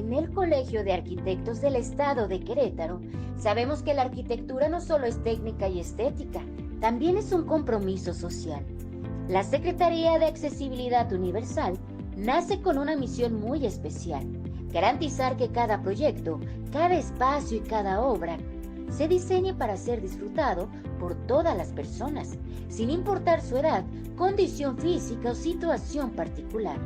En el Colegio de Arquitectos del Estado de Querétaro, sabemos que la arquitectura no solo es técnica y estética, también es un compromiso social. La Secretaría de Accesibilidad Universal nace con una misión muy especial: garantizar que cada proyecto, cada espacio y cada obra se diseñe para ser disfrutado por todas las personas, sin importar su edad, condición física o situación particular.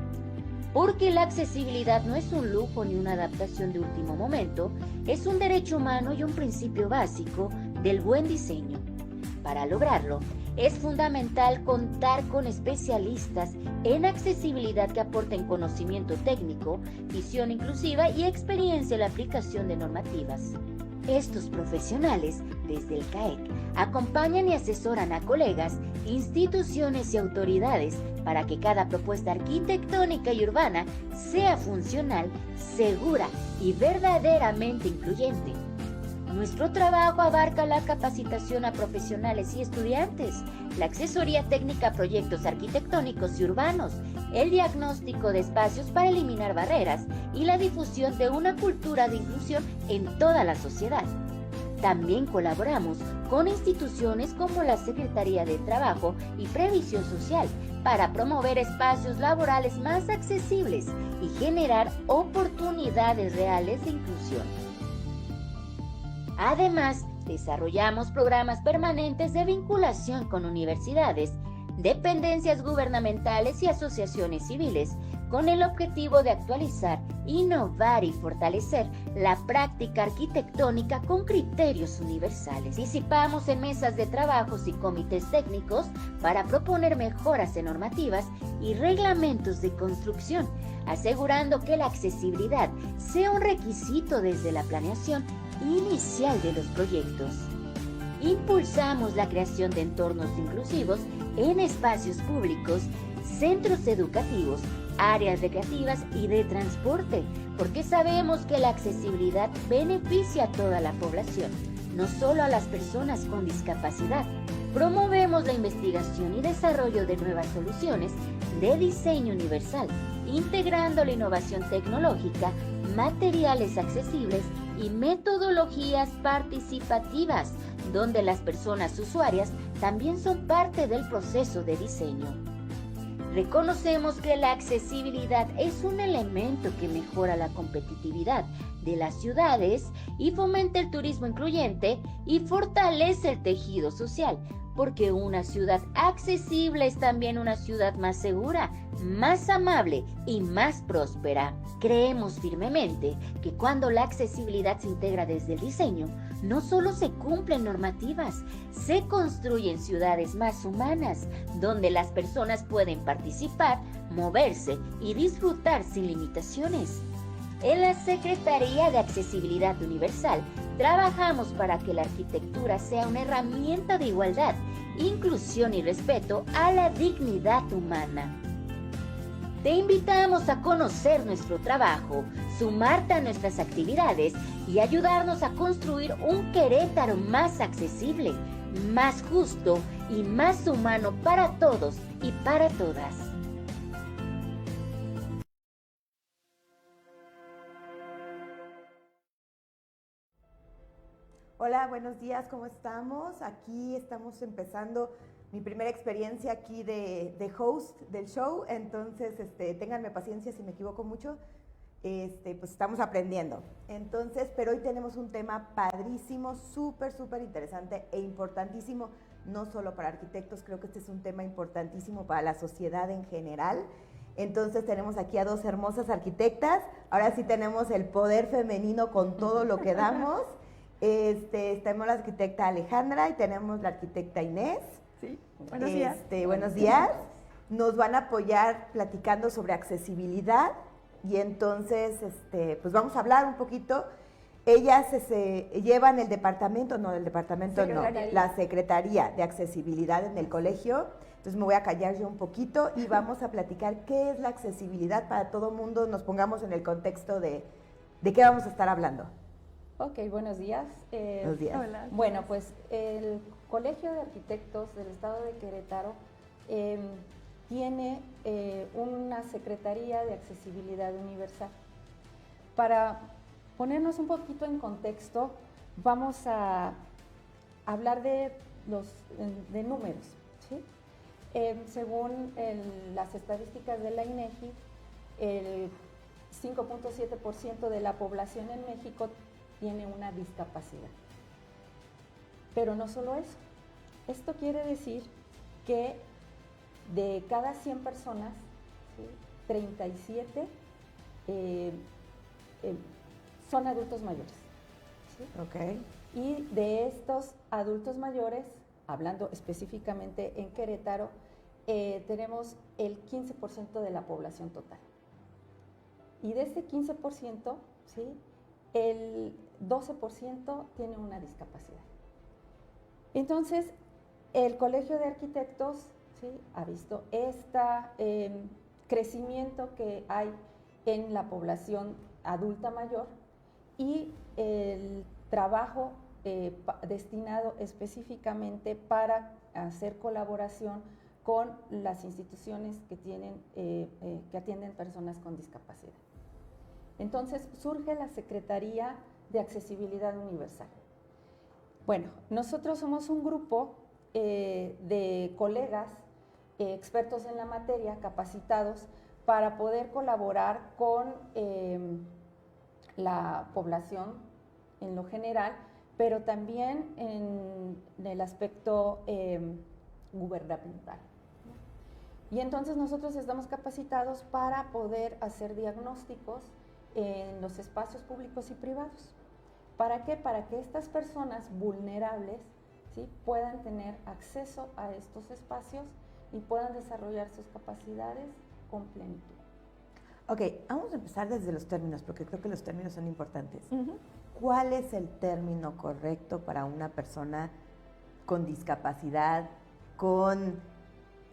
Porque la accesibilidad no es un lujo ni una adaptación de último momento, es un derecho humano y un principio básico del buen diseño. Para lograrlo, es fundamental contar con especialistas en accesibilidad que aporten conocimiento técnico, visión inclusiva y experiencia en la aplicación de normativas. Estos profesionales, desde el CAEC, acompañan y asesoran a colegas, instituciones y autoridades para que cada propuesta arquitectónica y urbana sea funcional, segura y verdaderamente incluyente. Nuestro trabajo abarca la capacitación a profesionales y estudiantes, la asesoría técnica a proyectos arquitectónicos y urbanos, el diagnóstico de espacios para eliminar barreras y la difusión de una cultura de inclusión en toda la sociedad. También colaboramos con instituciones como la Secretaría de Trabajo y Previsión Social para promover espacios laborales más accesibles y generar oportunidades reales de inclusión. Además, desarrollamos programas permanentes de vinculación con universidades, dependencias gubernamentales y asociaciones civiles, con el objetivo de actualizar, innovar y fortalecer la práctica arquitectónica con criterios universales. Participamos en mesas de trabajos y comités técnicos para proponer mejoras en normativas y reglamentos de construcción, asegurando que la accesibilidad sea un requisito desde la planeación inicial de los proyectos. Impulsamos la creación de entornos inclusivos en espacios públicos, centros educativos, áreas recreativas y de transporte, porque sabemos que la accesibilidad beneficia a toda la población, no solo a las personas con discapacidad. Promovemos la investigación y desarrollo de nuevas soluciones de diseño universal, integrando la innovación tecnológica, materiales accesibles y metodologías participativas, donde las personas usuarias también son parte del proceso de diseño. Reconocemos que la accesibilidad es un elemento que mejora la competitividad de las ciudades y fomenta el turismo incluyente y fortalece el tejido social, porque una ciudad accesible es también una ciudad más segura, más amable y más próspera. Creemos firmemente que cuando la accesibilidad se integra desde el diseño, no solo se cumplen normativas, se construyen ciudades más humanas, donde las personas pueden participar, moverse y disfrutar sin limitaciones. En la Secretaría de Accesibilidad Universal trabajamos para que la arquitectura sea una herramienta de igualdad, inclusión y respeto a la dignidad humana. Te invitamos a conocer nuestro trabajo, sumarte a nuestras actividades y ayudarnos a construir un Querétaro más accesible, más justo y más humano para todos y para todas. Hola, buenos días, ¿cómo estamos? Aquí estamos empezando mi primera experiencia aquí de host del show, entonces ténganme paciencia si me equivoco mucho, pues estamos aprendiendo. Entonces, pero hoy tenemos un tema padrísimo, súper interesante e importantísimo, no solo para arquitectos, creo que este es un tema importantísimo para la sociedad en general. Entonces tenemos aquí a dos hermosas arquitectas, ahora sí tenemos el poder femenino con todo lo que damos. Tenemos la arquitecta Alejandra y tenemos la arquitecta Inés. Sí, buenos días. Buenos días. Nos van a apoyar platicando sobre accesibilidad y entonces pues vamos a hablar un poquito. Ellas llevan el departamento, no, la Secretaría de Accesibilidad en el colegio. Entonces me voy a callar yo un poquito y vamos a platicar qué es la accesibilidad para todo mundo, nos pongamos en el contexto de qué vamos a estar hablando. Ok, buenos días. Buenos días. Hola. Bueno, pues el Colegio de Arquitectos del Estado de Querétaro tiene una Secretaría de Accesibilidad Universal. Para ponernos un poquito en contexto, vamos a hablar de números, ¿sí? Según las estadísticas de la INEGI, el 5.7% de la población en México tiene una discapacidad. Pero no solo eso. Esto quiere decir que de cada 100 personas, ¿sí?, 37 son adultos mayores. ¿Sí? Ok. Y de estos adultos mayores, hablando específicamente en Querétaro, tenemos el 15% de la población total. Y de este 15%, ¿sí?, el 12% tiene una discapacidad. Entonces, el Colegio de Arquitectos, ¿sí?, ha visto este crecimiento que hay en la población adulta mayor y el trabajo destinado específicamente para hacer colaboración con las instituciones que atienden personas con discapacidad. Entonces surge la Secretaría de Accesibilidad Universal. Bueno, nosotros somos un grupo de colegas expertos en la materia, capacitados para poder colaborar con la población en lo general, pero también en el aspecto gubernamental. Y entonces nosotros estamos capacitados para poder hacer diagnósticos en los espacios públicos y privados. ¿Para qué? Para que estas personas vulnerables, ¿sí?, puedan tener acceso a estos espacios y puedan desarrollar sus capacidades con plenitud. Ok, vamos a empezar desde los términos, porque creo que los términos son importantes. Uh-huh. ¿Cuál es el término correcto para una persona con discapacidad, con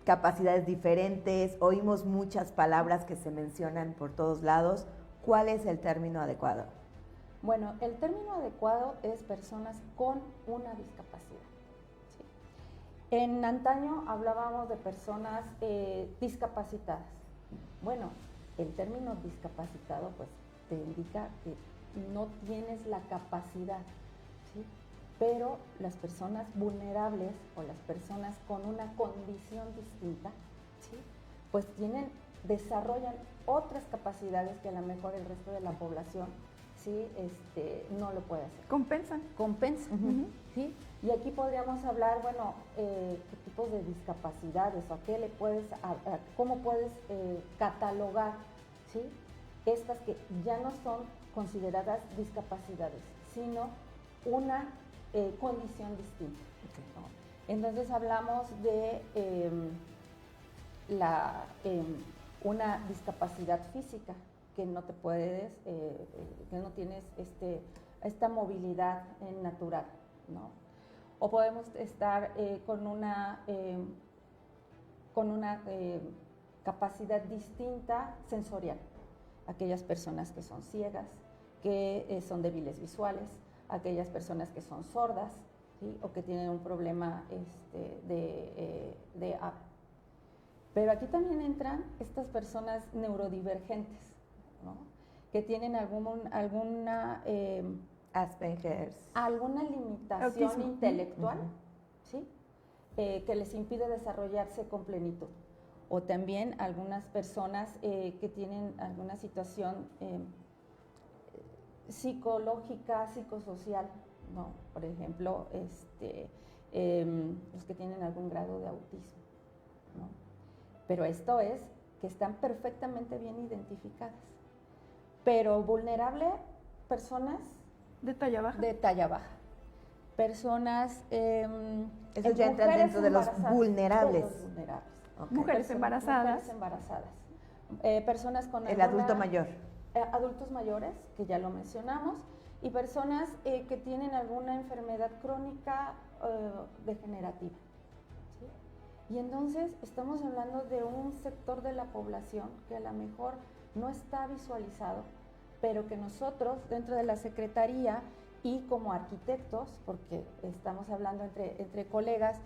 capacidades diferentes? Oímos muchas palabras que se mencionan por todos lados. ¿Cuál es el término adecuado? Bueno, el término adecuado es personas con una discapacidad. ¿Sí? En antaño hablábamos de personas discapacitadas. Bueno, el término discapacitado pues te indica que no tienes la capacidad, ¿sí? Pero las personas vulnerables o las personas con una condición distinta, ¿sí?, pues desarrollan otras capacidades que a lo mejor el resto de la población, ¿sí?, no lo puede hacer. Compensan. Uh-huh. ¿Sí? Y aquí podríamos hablar, bueno, qué tipos de discapacidades o cómo puedes catalogar, ¿sí?, estas que ya no son consideradas discapacidades, sino una condición distinta. Okay. ¿No? Entonces hablamos de una discapacidad física, que no te puedes, que no tienes esta movilidad natural, ¿no? O podemos estar con una capacidad distinta sensorial, aquellas personas que son ciegas, que son débiles visuales, aquellas personas que son sordas, ¿sí?, o que tienen un problema de habla. Pero aquí también entran estas personas neurodivergentes, ¿no?, que tienen alguna Asperger's. alguna limitación Autismo. intelectual, Uh-huh. ¿sí?, que les impide desarrollarse con plenitud. O también algunas personas que tienen alguna situación psicológica, psicosocial, ¿no? Por ejemplo, los que tienen algún grado de autismo, ¿no? Pero esto es que están perfectamente bien identificadas. Pero vulnerable, personas De talla baja. de talla baja. Personas Eso ya entra dentro de los vulnerables. De los vulnerables. Okay. Mujeres embarazadas. Mujeres embarazadas. Personas con El adulto mayor. Adultos mayores, que ya lo mencionamos, y personas que tienen alguna enfermedad crónica degenerativa. ¿Sí? Y entonces estamos hablando de un sector de la población que a lo mejor no está visualizado, pero que nosotros dentro de la Secretaría y como arquitectos, porque estamos hablando entre colegas,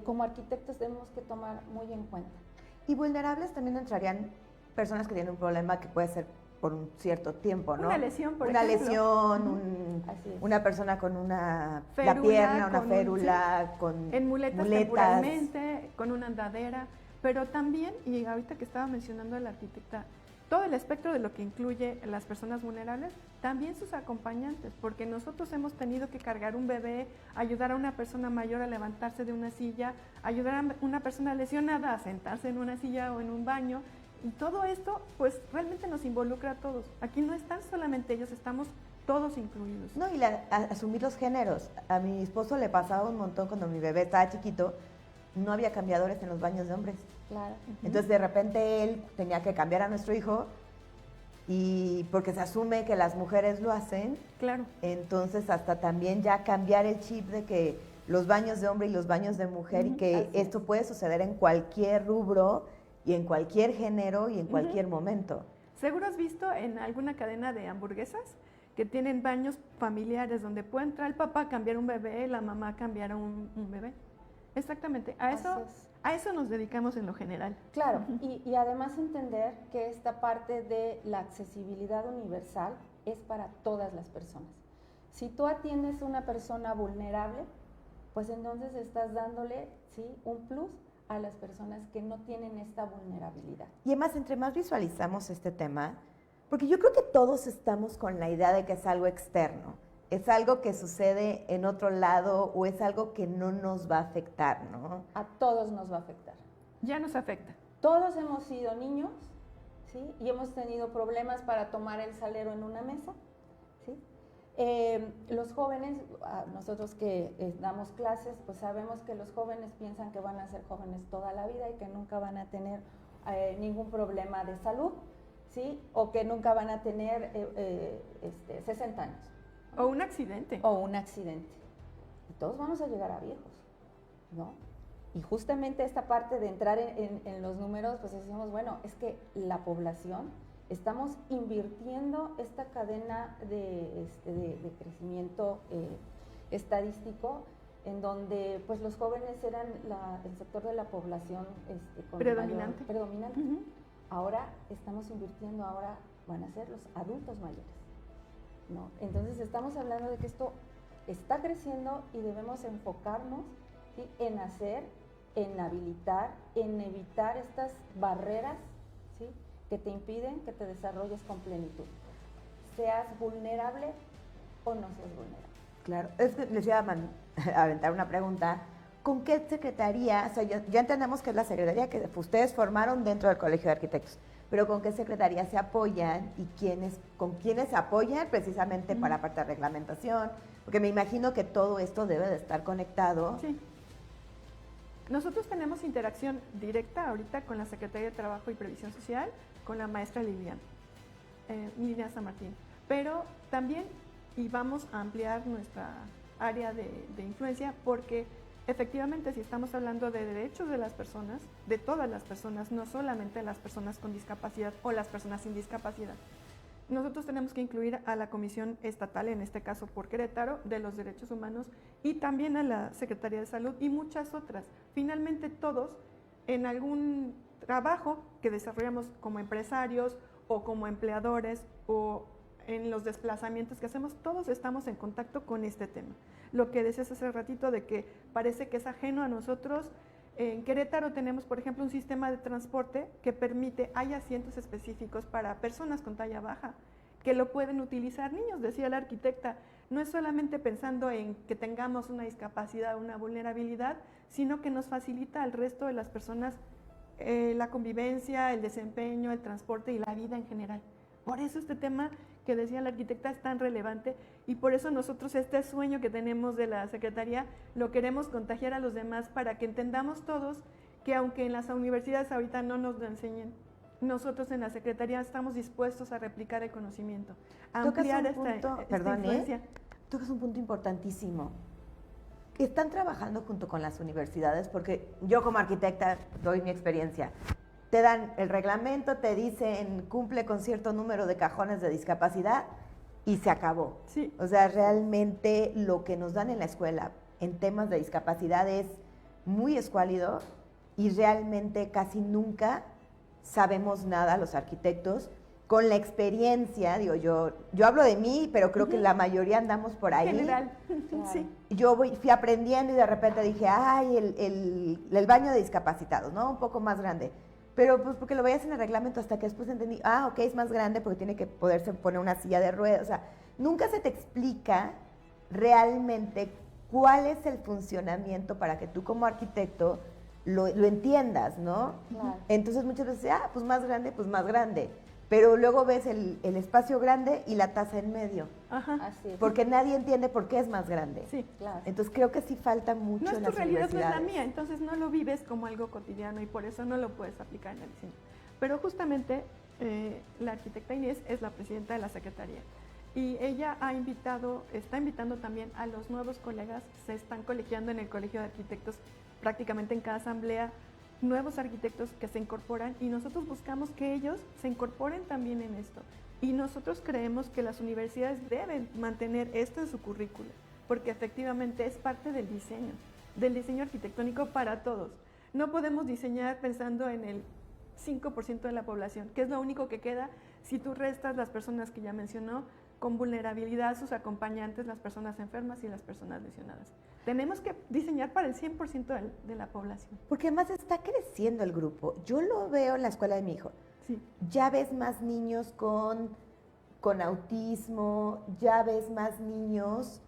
como arquitectos tenemos que tomar muy en cuenta. Y vulnerables también entrarían personas que tienen un problema que puede ser por un cierto tiempo, ¿no? Una lesión, por una ejemplo. lesión, Así es. una persona con la Férula, pierna, una con férula, con en muletas temporalmente, con una andadera, pero también, y ahorita que estaba mencionando a la arquitecta, todo el espectro de lo que incluye las personas vulnerables, también sus acompañantes, porque nosotros hemos tenido que cargar un bebé, ayudar a una persona mayor a levantarse de una silla, ayudar a una persona lesionada a sentarse en una silla o en un baño, y todo esto pues realmente nos involucra a todos. Aquí no están solamente ellos, estamos todos incluidos. No, y asumir los géneros. A mi esposo le pasaba un montón cuando mi bebé estaba chiquito, no había cambiadores en los baños de hombres. Claro. Entonces de repente él tenía que cambiar a nuestro hijo y porque se asume que las mujeres lo hacen, Claro. entonces hasta también ya cambiar el chip de que los baños de hombre y los baños de mujer y que Así esto puede suceder en cualquier rubro y en cualquier género y en Ujú. cualquier momento. ¿Seguro has visto en alguna cadena de hamburguesas que tienen baños familiares donde puede entrar el papá a cambiar un bebé, la mamá a cambiar a un bebé? Exactamente, Así es. a eso nos dedicamos en lo general. Claro, y además entender que esta parte de la accesibilidad universal es para todas las personas. Si tú atiendes a una persona vulnerable, pues entonces estás dándole, ¿sí?, un plus a las personas que no tienen esta vulnerabilidad. Y además, entre más visualizamos este tema, porque yo creo que todos estamos con la idea de que es algo externo, es algo que sucede en otro lado o es algo que no nos va a afectar, ¿no? A todos nos va a afectar. Ya nos afecta. Todos hemos sido niños, ¿sí?, y hemos tenido problemas para tomar el salero en una mesa, ¿sí? Los jóvenes, nosotros que damos clases, pues sabemos que los jóvenes piensan que van a ser jóvenes toda la vida y que nunca van a tener ningún problema de salud, ¿sí?, o que nunca van a tener 60 años. O un accidente. O un accidente. Y todos vamos a llegar a viejos, ¿no? Y justamente esta parte de entrar en los números, pues decimos, bueno, es que la población, estamos invirtiendo esta cadena de crecimiento estadístico, en donde pues los jóvenes eran el sector de la población con Predominante. predominante. Ujú. Ahora estamos invirtiendo, ahora van a ser los adultos mayores, ¿no? Entonces estamos hablando de que esto está creciendo y debemos enfocarnos, ¿sí?, en hacer, en habilitar, en evitar estas barreras, ¿sí?, que te impiden que te desarrolles con plenitud. Seas vulnerable o no seas vulnerable. Claro, es que les iba a aventar una pregunta. ¿Con qué secretaría? O sea, ya entendemos que es la secretaría que ustedes formaron dentro del Colegio de Arquitectos, pero ¿con qué secretaría se apoyan y con quiénes se apoyan precisamente para la parte de reglamentación? Porque me imagino que todo esto debe de estar conectado. Sí. Nosotros tenemos interacción directa ahorita con la Secretaría de Trabajo y Previsión Social, con la maestra Liliana San Martín. Pero también, y vamos a ampliar nuestra área de influencia, porque efectivamente si estamos hablando de derechos de las personas, de todas las personas, no solamente las personas con discapacidad o las personas sin discapacidad, nosotros tenemos que incluir a la Comisión Estatal, en este caso por Querétaro, de los Derechos Humanos, y también a la Secretaría de Salud y muchas otras. Finalmente todos, en algún trabajo que desarrollamos como empresarios o como empleadores o en los desplazamientos que hacemos, todos estamos en contacto con este tema. Lo que decías hace ratito de que parece que es ajeno a nosotros. En Querétaro tenemos, por ejemplo, un sistema de transporte que permite, hay asientos específicos para personas con talla baja, que lo pueden utilizar niños, decía la arquitecta. No es solamente pensando en que tengamos una discapacidad o una vulnerabilidad, sino que nos facilita al resto de las personas la convivencia, el desempeño, el transporte y la vida en general. Por eso este tema que decía la arquitecta es tan relevante y por eso nosotros este sueño que tenemos de la Secretaría lo queremos contagiar a los demás para que entendamos todos que aunque en las universidades ahorita no nos lo enseñen, nosotros en la Secretaría estamos dispuestos a replicar el conocimiento, a ampliar esta influencia. Tocas un punto importantísimo. Están trabajando junto con las universidades, porque yo como arquitecta doy mi experiencia. Te dan el reglamento, te dicen cumple con cierto número de cajones de discapacidad y se acabó. Sí. O sea, realmente lo que nos dan en la escuela en temas de discapacidad es muy escuálido y realmente casi nunca sabemos nada los arquitectos con la experiencia, digo, yo hablo de mí, pero creo que la mayoría andamos por ahí. En general, Claro. sí. Yo fui aprendiendo y de repente dije, ay, el baño de discapacitados, ¿no? Un poco más grande. Pero pues porque lo veías en el reglamento hasta que después entendí, ok, es más grande porque tiene que poderse poner una silla de ruedas. O sea, nunca se te explica realmente cuál es el funcionamiento para que tú como arquitecto lo entiendas, ¿no? Claro. Entonces muchas veces, pues más grande, pues más grande. Pero luego ves el espacio grande y la taza en medio, Ajá. Así es. porque nadie entiende por qué es más grande. Sí. Claro. Entonces creo que sí falta mucho No es en tu las realidad, no es la universidades. mía, entonces no lo vives como algo cotidiano y por eso no lo puedes aplicar en el diseño. Pero justamente la arquitecta Inés es la presidenta de la Secretaría y ella está invitando también a los nuevos colegas, se están colegiando en el Colegio de Arquitectos prácticamente en cada asamblea, nuevos arquitectos que se incorporan y nosotros buscamos que ellos se incorporen también en esto. Y nosotros creemos que las universidades deben mantener esto en su currícula, porque efectivamente es parte del diseño arquitectónico para todos. No podemos diseñar pensando en el 5% de la población, que es lo único que queda si tú restas las personas que ya mencionó, con vulnerabilidad, sus acompañantes, las personas enfermas y las personas lesionadas. Tenemos que diseñar para el 100% de la población. Porque además está creciendo el grupo. Yo lo veo en la escuela de mi hijo. Sí. Ya ves más niños con autismo, ya ves más niños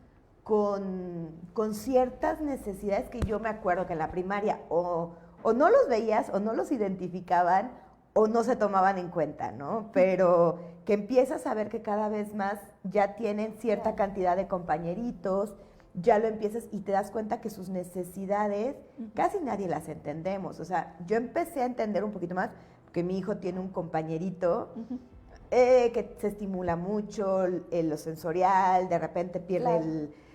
con ciertas necesidades que yo me acuerdo que en la primaria o no los veías o no los identificaban o no se tomaban en cuenta, ¿no? Pero que empiezas a ver que cada vez más ya tienen cierta cantidad de compañeritos, ya lo empiezas y te das cuenta que sus necesidades casi nadie las entendemos. O sea, yo empecé a entender un poquito más que mi hijo tiene un compañerito que se estimula mucho, lo sensorial, de repente pierde Claro.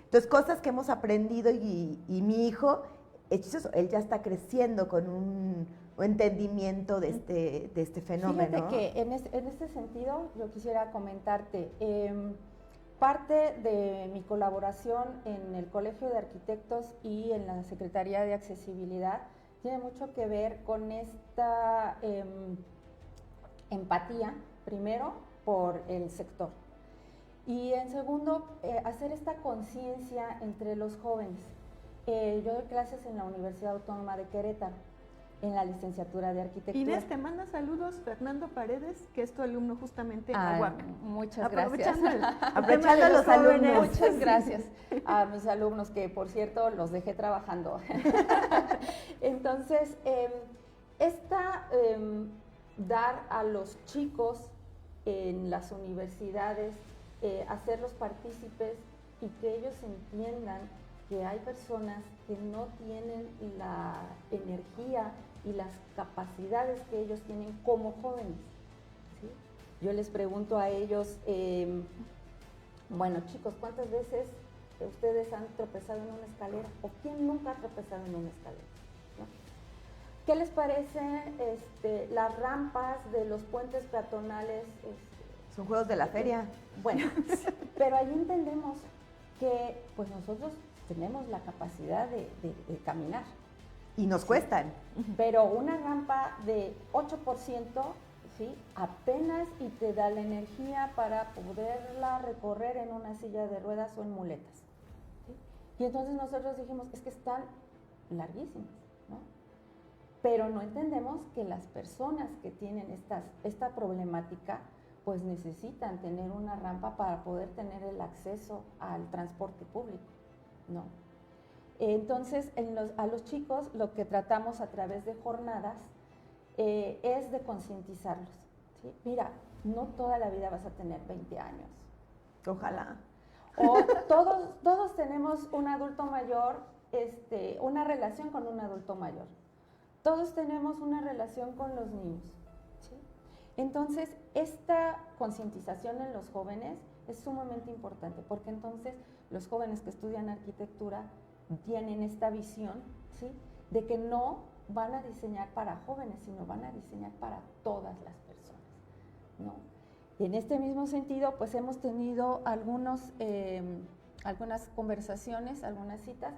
Entonces, cosas que hemos aprendido y mi hijo, eso, él ya está creciendo con un entendimiento de este fenómeno. Fíjate que en este sentido yo quisiera comentarte, parte de mi colaboración en el Colegio de Arquitectos y en la Secretaría de Accesibilidad tiene mucho que ver con esta empatía, primero, por el sector. Y en segundo, hacer esta conciencia entre los jóvenes. Yo doy clases en la Universidad Autónoma de Querétaro, en la licenciatura de arquitectura. Inés, te manda saludos Fernando Paredes, que es tu alumno justamente en Ay, la UAC. muchas gracias. Aprovechando a los alumnos. Muchas gracias a mis alumnos, que por cierto los dejé trabajando. Entonces, dar a los chicos en las universidades, hacerlos partícipes y que ellos entiendan que hay personas que no tienen la energía y las capacidades que ellos tienen como jóvenes, ¿sí? Yo les pregunto a ellos, bueno, chicos, ¿cuántas veces ustedes han tropezado en una escalera? ¿O quién nunca ha tropezado en una escalera? ¿No? ¿Qué les parece las rampas de los puentes peatonales? Son juegos de la feria. Bueno, pero ahí entendemos que pues nosotros tenemos la capacidad de caminar. Y nos cuestan. Pero una rampa de 8%, ¿sí? Apenas y te da la energía para poderla recorrer en una silla de ruedas o en muletas, ¿sí? Y entonces nosotros dijimos, es que están larguísimas, ¿no? Pero no entendemos que las personas que tienen esta problemática pues necesitan tener una rampa para poder tener el acceso al transporte público, ¿no? Entonces, a los chicos lo que tratamos a través de jornadas es de concientizarlos, ¿sí? Mira, no toda la vida vas a tener 20 años. Ojalá. O todos tenemos un adulto mayor, una relación con un adulto mayor. Todos tenemos una relación con los niños, ¿sí? Entonces, esta concientización en los jóvenes es sumamente importante, porque entonces los jóvenes que estudian arquitectura tienen esta visión, ¿sí? De que no van a diseñar para jóvenes, sino van a diseñar para todas las personas, ¿no? Y en este mismo sentido, pues hemos tenido algunas conversaciones, algunas citas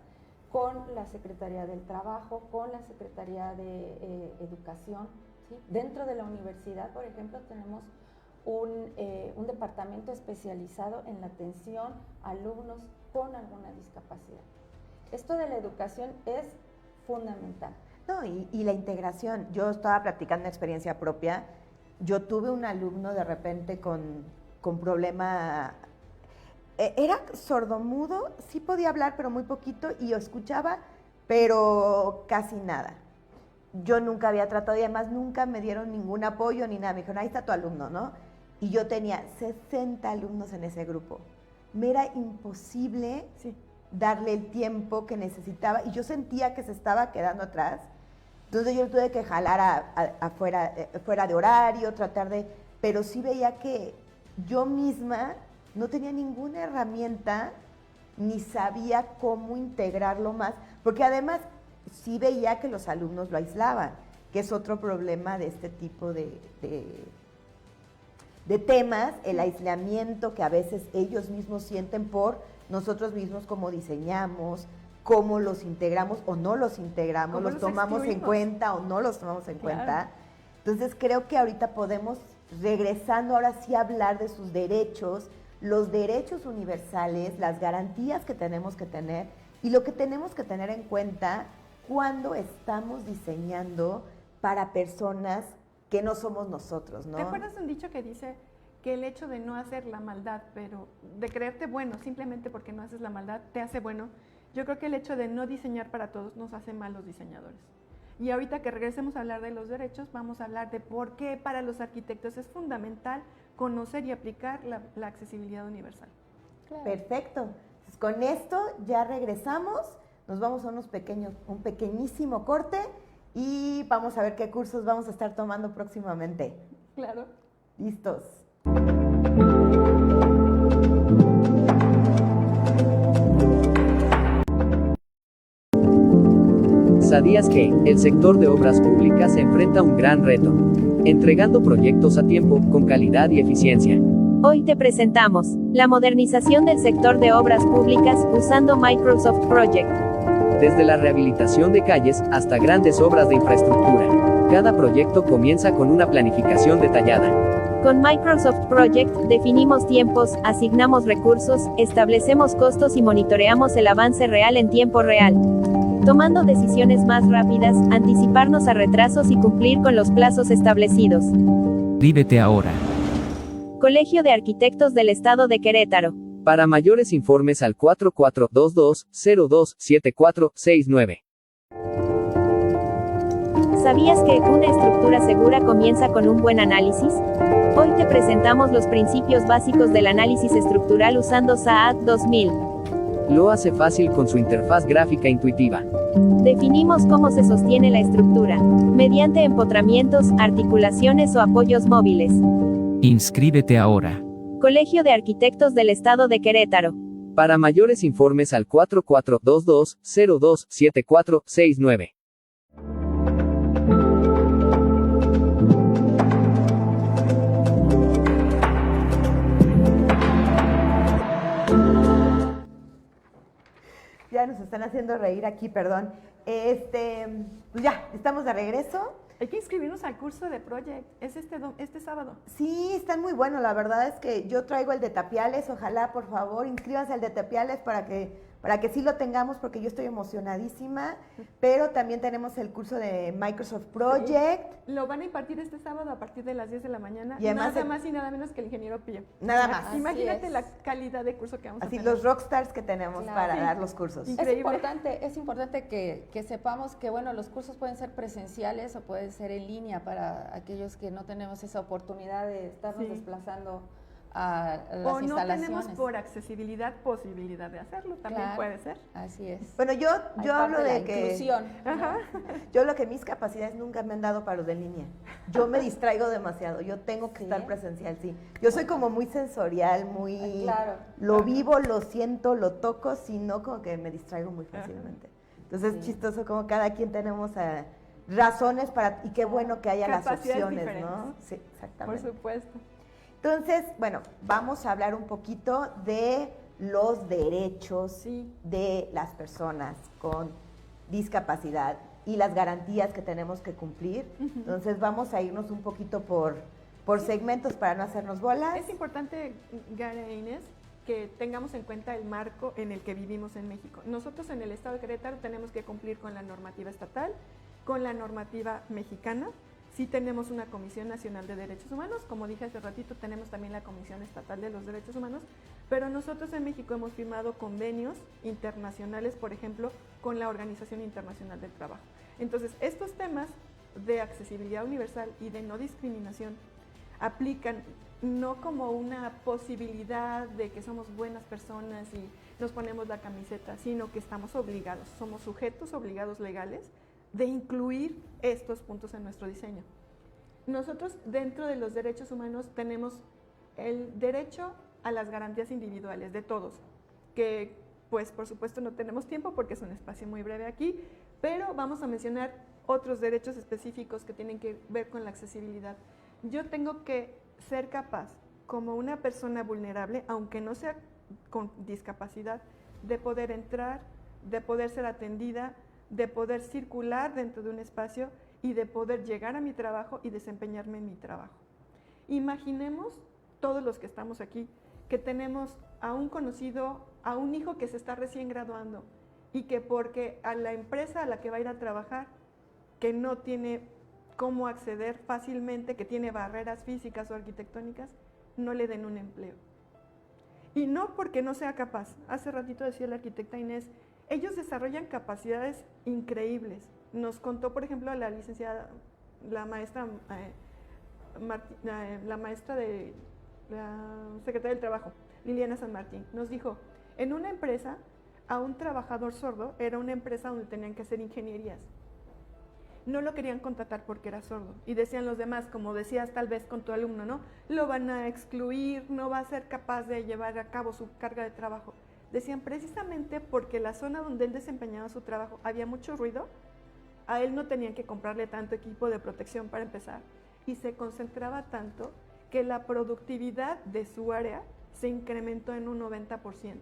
con la Secretaría del Trabajo, con la Secretaría de Educación, ¿sí? Dentro de la universidad, por ejemplo, tenemos un departamento especializado en la atención a alumnos con alguna discapacidad. Esto de la educación es fundamental. No, y la integración. Yo estaba practicando experiencia propia. Yo tuve un alumno de repente con problema, era sordomudo, sí podía hablar, pero muy poquito, y yo escuchaba, pero casi nada. Yo nunca había tratado, y además nunca me dieron ningún apoyo ni nada. Me dijeron, ahí está tu alumno, ¿no? Y yo tenía 60 alumnos en ese grupo. Me era imposible darle el tiempo que necesitaba, y yo sentía que se estaba quedando atrás. Entonces yo tuve que jalar fuera de horario, pero sí veía que yo misma no tenía ninguna herramienta ni sabía cómo integrarlo más, porque además sí veía que los alumnos lo aislaban, que es otro problema de este tipo de temas, el aislamiento que a veces ellos mismos sienten por nosotros mismos, cómo diseñamos, cómo los integramos o no los integramos, los tomamos en cuenta o no los tomamos en cuenta. Entonces creo que ahorita podemos, regresando ahora sí a hablar de sus derechos, los derechos universales, las garantías que tenemos que tener y lo que tenemos que tener en cuenta cuando estamos diseñando para personas que no somos nosotros, ¿no? ¿Te acuerdas de un dicho que dice que el hecho de no hacer la maldad, pero de creerte bueno simplemente porque no haces la maldad, te hace bueno? Yo creo que el hecho de no diseñar para todos nos hace malos diseñadores. Y ahorita que regresemos a hablar de los derechos, vamos a hablar de por qué para los arquitectos es fundamental conocer y aplicar la accesibilidad universal. Claro. Perfecto. Entonces, con esto ya regresamos, nos vamos a un pequeñísimo corte y vamos a ver qué cursos vamos a estar tomando próximamente. Claro. Listos. ¿Sabías que el sector de obras públicas se enfrenta a un gran reto? Entregando proyectos a tiempo, con calidad y eficiencia. Hoy te presentamos la modernización del sector de obras públicas usando Microsoft Project. Desde la rehabilitación de calles hasta grandes obras de infraestructura. Cada proyecto comienza con una planificación detallada. Con Microsoft Project definimos tiempos, asignamos recursos, establecemos costos y monitoreamos el avance real en tiempo real. Tomando decisiones más rápidas, anticiparnos a retrasos y cumplir con los plazos establecidos. Inscríbete ahora. Colegio de Arquitectos del Estado de Querétaro. Para mayores informes al 4422-027469. ¿Sabías que una estructura segura comienza con un buen análisis? Hoy te presentamos los principios básicos del análisis estructural usando SAAD 2000. Lo hace fácil con su interfaz gráfica intuitiva. Definimos cómo se sostiene la estructura, mediante empotramientos, articulaciones o apoyos móviles. Inscríbete ahora. Colegio de Arquitectos del Estado de Querétaro. Para mayores informes al 4422-027469. Ya nos están haciendo reír aquí, perdón. Pues ya, estamos de regreso. Hay que inscribirnos al curso de Project, es este sábado. Sí, están muy buenos, la verdad es que yo traigo el de Tapiales, ojalá por favor inscríbanse al de Tapiales para que sí lo tengamos, porque yo estoy emocionadísima, pero también tenemos el curso de Microsoft Project. Sí. Lo van a impartir este sábado a partir de las 10 de la mañana, y además nada más y nada menos que el ingeniero Pío. Nada más. Imagínate la calidad de curso que vamos a tener. Así los rockstars que tenemos para dar los cursos. Increíble. Es importante que sepamos que, bueno, los cursos pueden ser presenciales o pueden ser en línea para aquellos que no tenemos esa oportunidad de estarnos desplazando a las instalaciones. O no tenemos por accesibilidad posibilidad de hacerlo, también puede ser. Así es. Bueno, yo hablo de que inclusión. Yo lo que mis capacidades nunca me han dado para los de línea. Yo me distraigo demasiado, yo tengo que estar presencial, sí. Yo soy como muy sensorial, muy lo vivo, lo siento, lo toco, sino como que me distraigo muy fácilmente. Entonces es chistoso como cada quien tenemos razones para, y qué bueno que haya las opciones, diferentes. ¿No? Sí, exactamente. Por supuesto. Entonces, bueno, vamos a hablar un poquito de los derechos de las personas con discapacidad y las garantías que tenemos que cumplir. Entonces, vamos a irnos un poquito por por segmentos para no hacernos bolas. Es importante, Gara e Inés, que tengamos en cuenta el marco en el que vivimos en México. Nosotros en el estado de Querétaro tenemos que cumplir con la normativa estatal, con la normativa mexicana. Sí tenemos una Comisión Nacional de Derechos Humanos, como dije hace ratito, tenemos también la Comisión Estatal de los Derechos Humanos, pero nosotros en México hemos firmado convenios internacionales, por ejemplo, con la Organización Internacional del Trabajo. Entonces, estos temas de accesibilidad universal y de no discriminación aplican no como una posibilidad de que somos buenas personas y nos ponemos la camiseta, sino que estamos obligados, somos sujetos obligados legales de incluir estos puntos en nuestro diseño. Nosotros dentro de los derechos humanos tenemos el derecho a las garantías individuales de todos, que pues por supuesto no tenemos tiempo porque es un espacio muy breve aquí, pero vamos a mencionar otros derechos específicos que tienen que ver con la accesibilidad. Yo tengo que ser capaz, como una persona vulnerable, aunque no sea con discapacidad, de poder entrar, de poder ser atendida, de poder circular dentro de un espacio y de poder llegar a mi trabajo y desempeñarme en mi trabajo. Imaginemos todos los que estamos aquí, que tenemos a un conocido, a un hijo que se está recién graduando y que porque a la empresa a la que va a ir a trabajar, que no tiene cómo acceder fácilmente, que tiene barreras físicas o arquitectónicas, no le den un empleo. Y no porque no sea capaz. Hace ratito decía la arquitecta Inés, ellos desarrollan capacidades increíbles. Nos contó, por ejemplo, la licenciada, la maestra de la Secretaría del Trabajo, Liliana San Martín, nos dijo, en una empresa, a un trabajador sordo, era una empresa donde tenían que hacer ingenierías. No lo querían contratar porque era sordo. Y decían los demás, como decías tal vez con tu alumno, ¿no? Lo van a excluir, no va a ser capaz de llevar a cabo su carga de trabajo. Decían precisamente porque la zona donde él desempeñaba su trabajo había mucho ruido, a él no tenían que comprarle tanto equipo de protección para empezar. Y se concentraba tanto que la productividad de su área se incrementó en un 90%.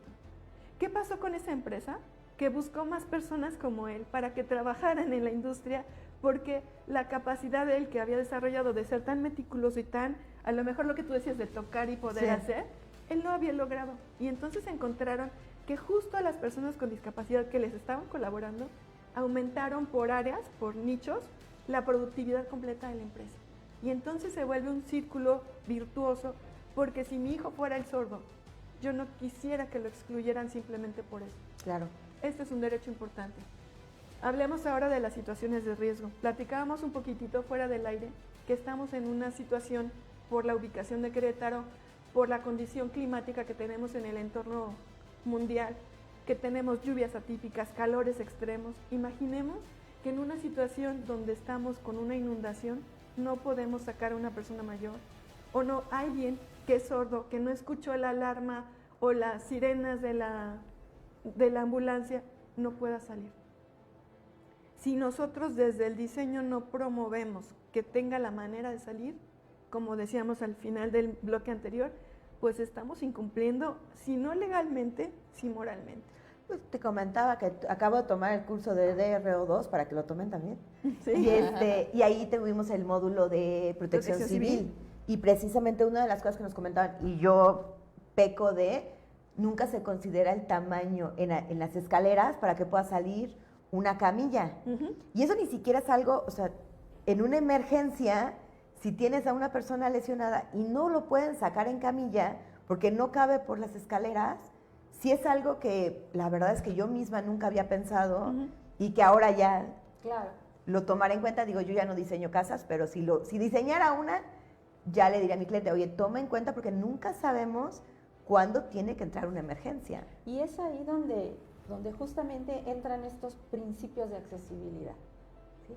¿Qué pasó con esa empresa? Que buscó más personas como él para que trabajaran en la industria, porque la capacidad de él que había desarrollado de ser tan meticuloso y tan, a lo mejor lo que tú decías de tocar y poder hacer, él no había logrado. Y entonces encontraron que justo a las personas con discapacidad que les estaban colaborando, aumentaron por áreas, por nichos, la productividad completa de la empresa. Y entonces se vuelve un círculo virtuoso, porque si mi hijo fuera el sordo, yo no quisiera que lo excluyeran simplemente por eso. Claro. Este es un derecho importante. Hablemos ahora de las situaciones de riesgo. Platicábamos un poquitito fuera del aire que estamos en una situación por la ubicación de Querétaro, por la condición climática que tenemos en el entorno mundial, que tenemos lluvias atípicas, calores extremos. Imaginemos que en una situación donde estamos con una inundación no podemos sacar a una persona mayor, o no, alguien que es sordo, que no escuchó la alarma o las sirenas de la ambulancia, no pueda salir. Si nosotros desde el diseño no promovemos que tenga la manera de salir, como decíamos al final del bloque anterior, pues estamos incumpliendo, si no legalmente, sí moralmente. Pues te comentaba que acabo de tomar el curso de DRO2 para que lo tomen también. Sí. Y ahí tuvimos el módulo de protección civil. Y precisamente una de las cosas que nos comentaban, y yo peco de, nunca se considera el tamaño en las escaleras para que pueda salir una camilla. Y eso ni siquiera es algo, o sea, en una emergencia, si tienes a una persona lesionada y no lo pueden sacar en camilla porque no cabe por las escaleras, sí es algo que la verdad es que yo misma nunca había pensado y que ahora ya lo tomaré en cuenta. Digo, yo ya no diseño casas, pero si diseñara una, ya le diría a mi cliente, oye, toma en cuenta porque nunca sabemos cuándo tiene que entrar una emergencia. Y es ahí donde justamente entran estos principios de accesibilidad. ¿Sí?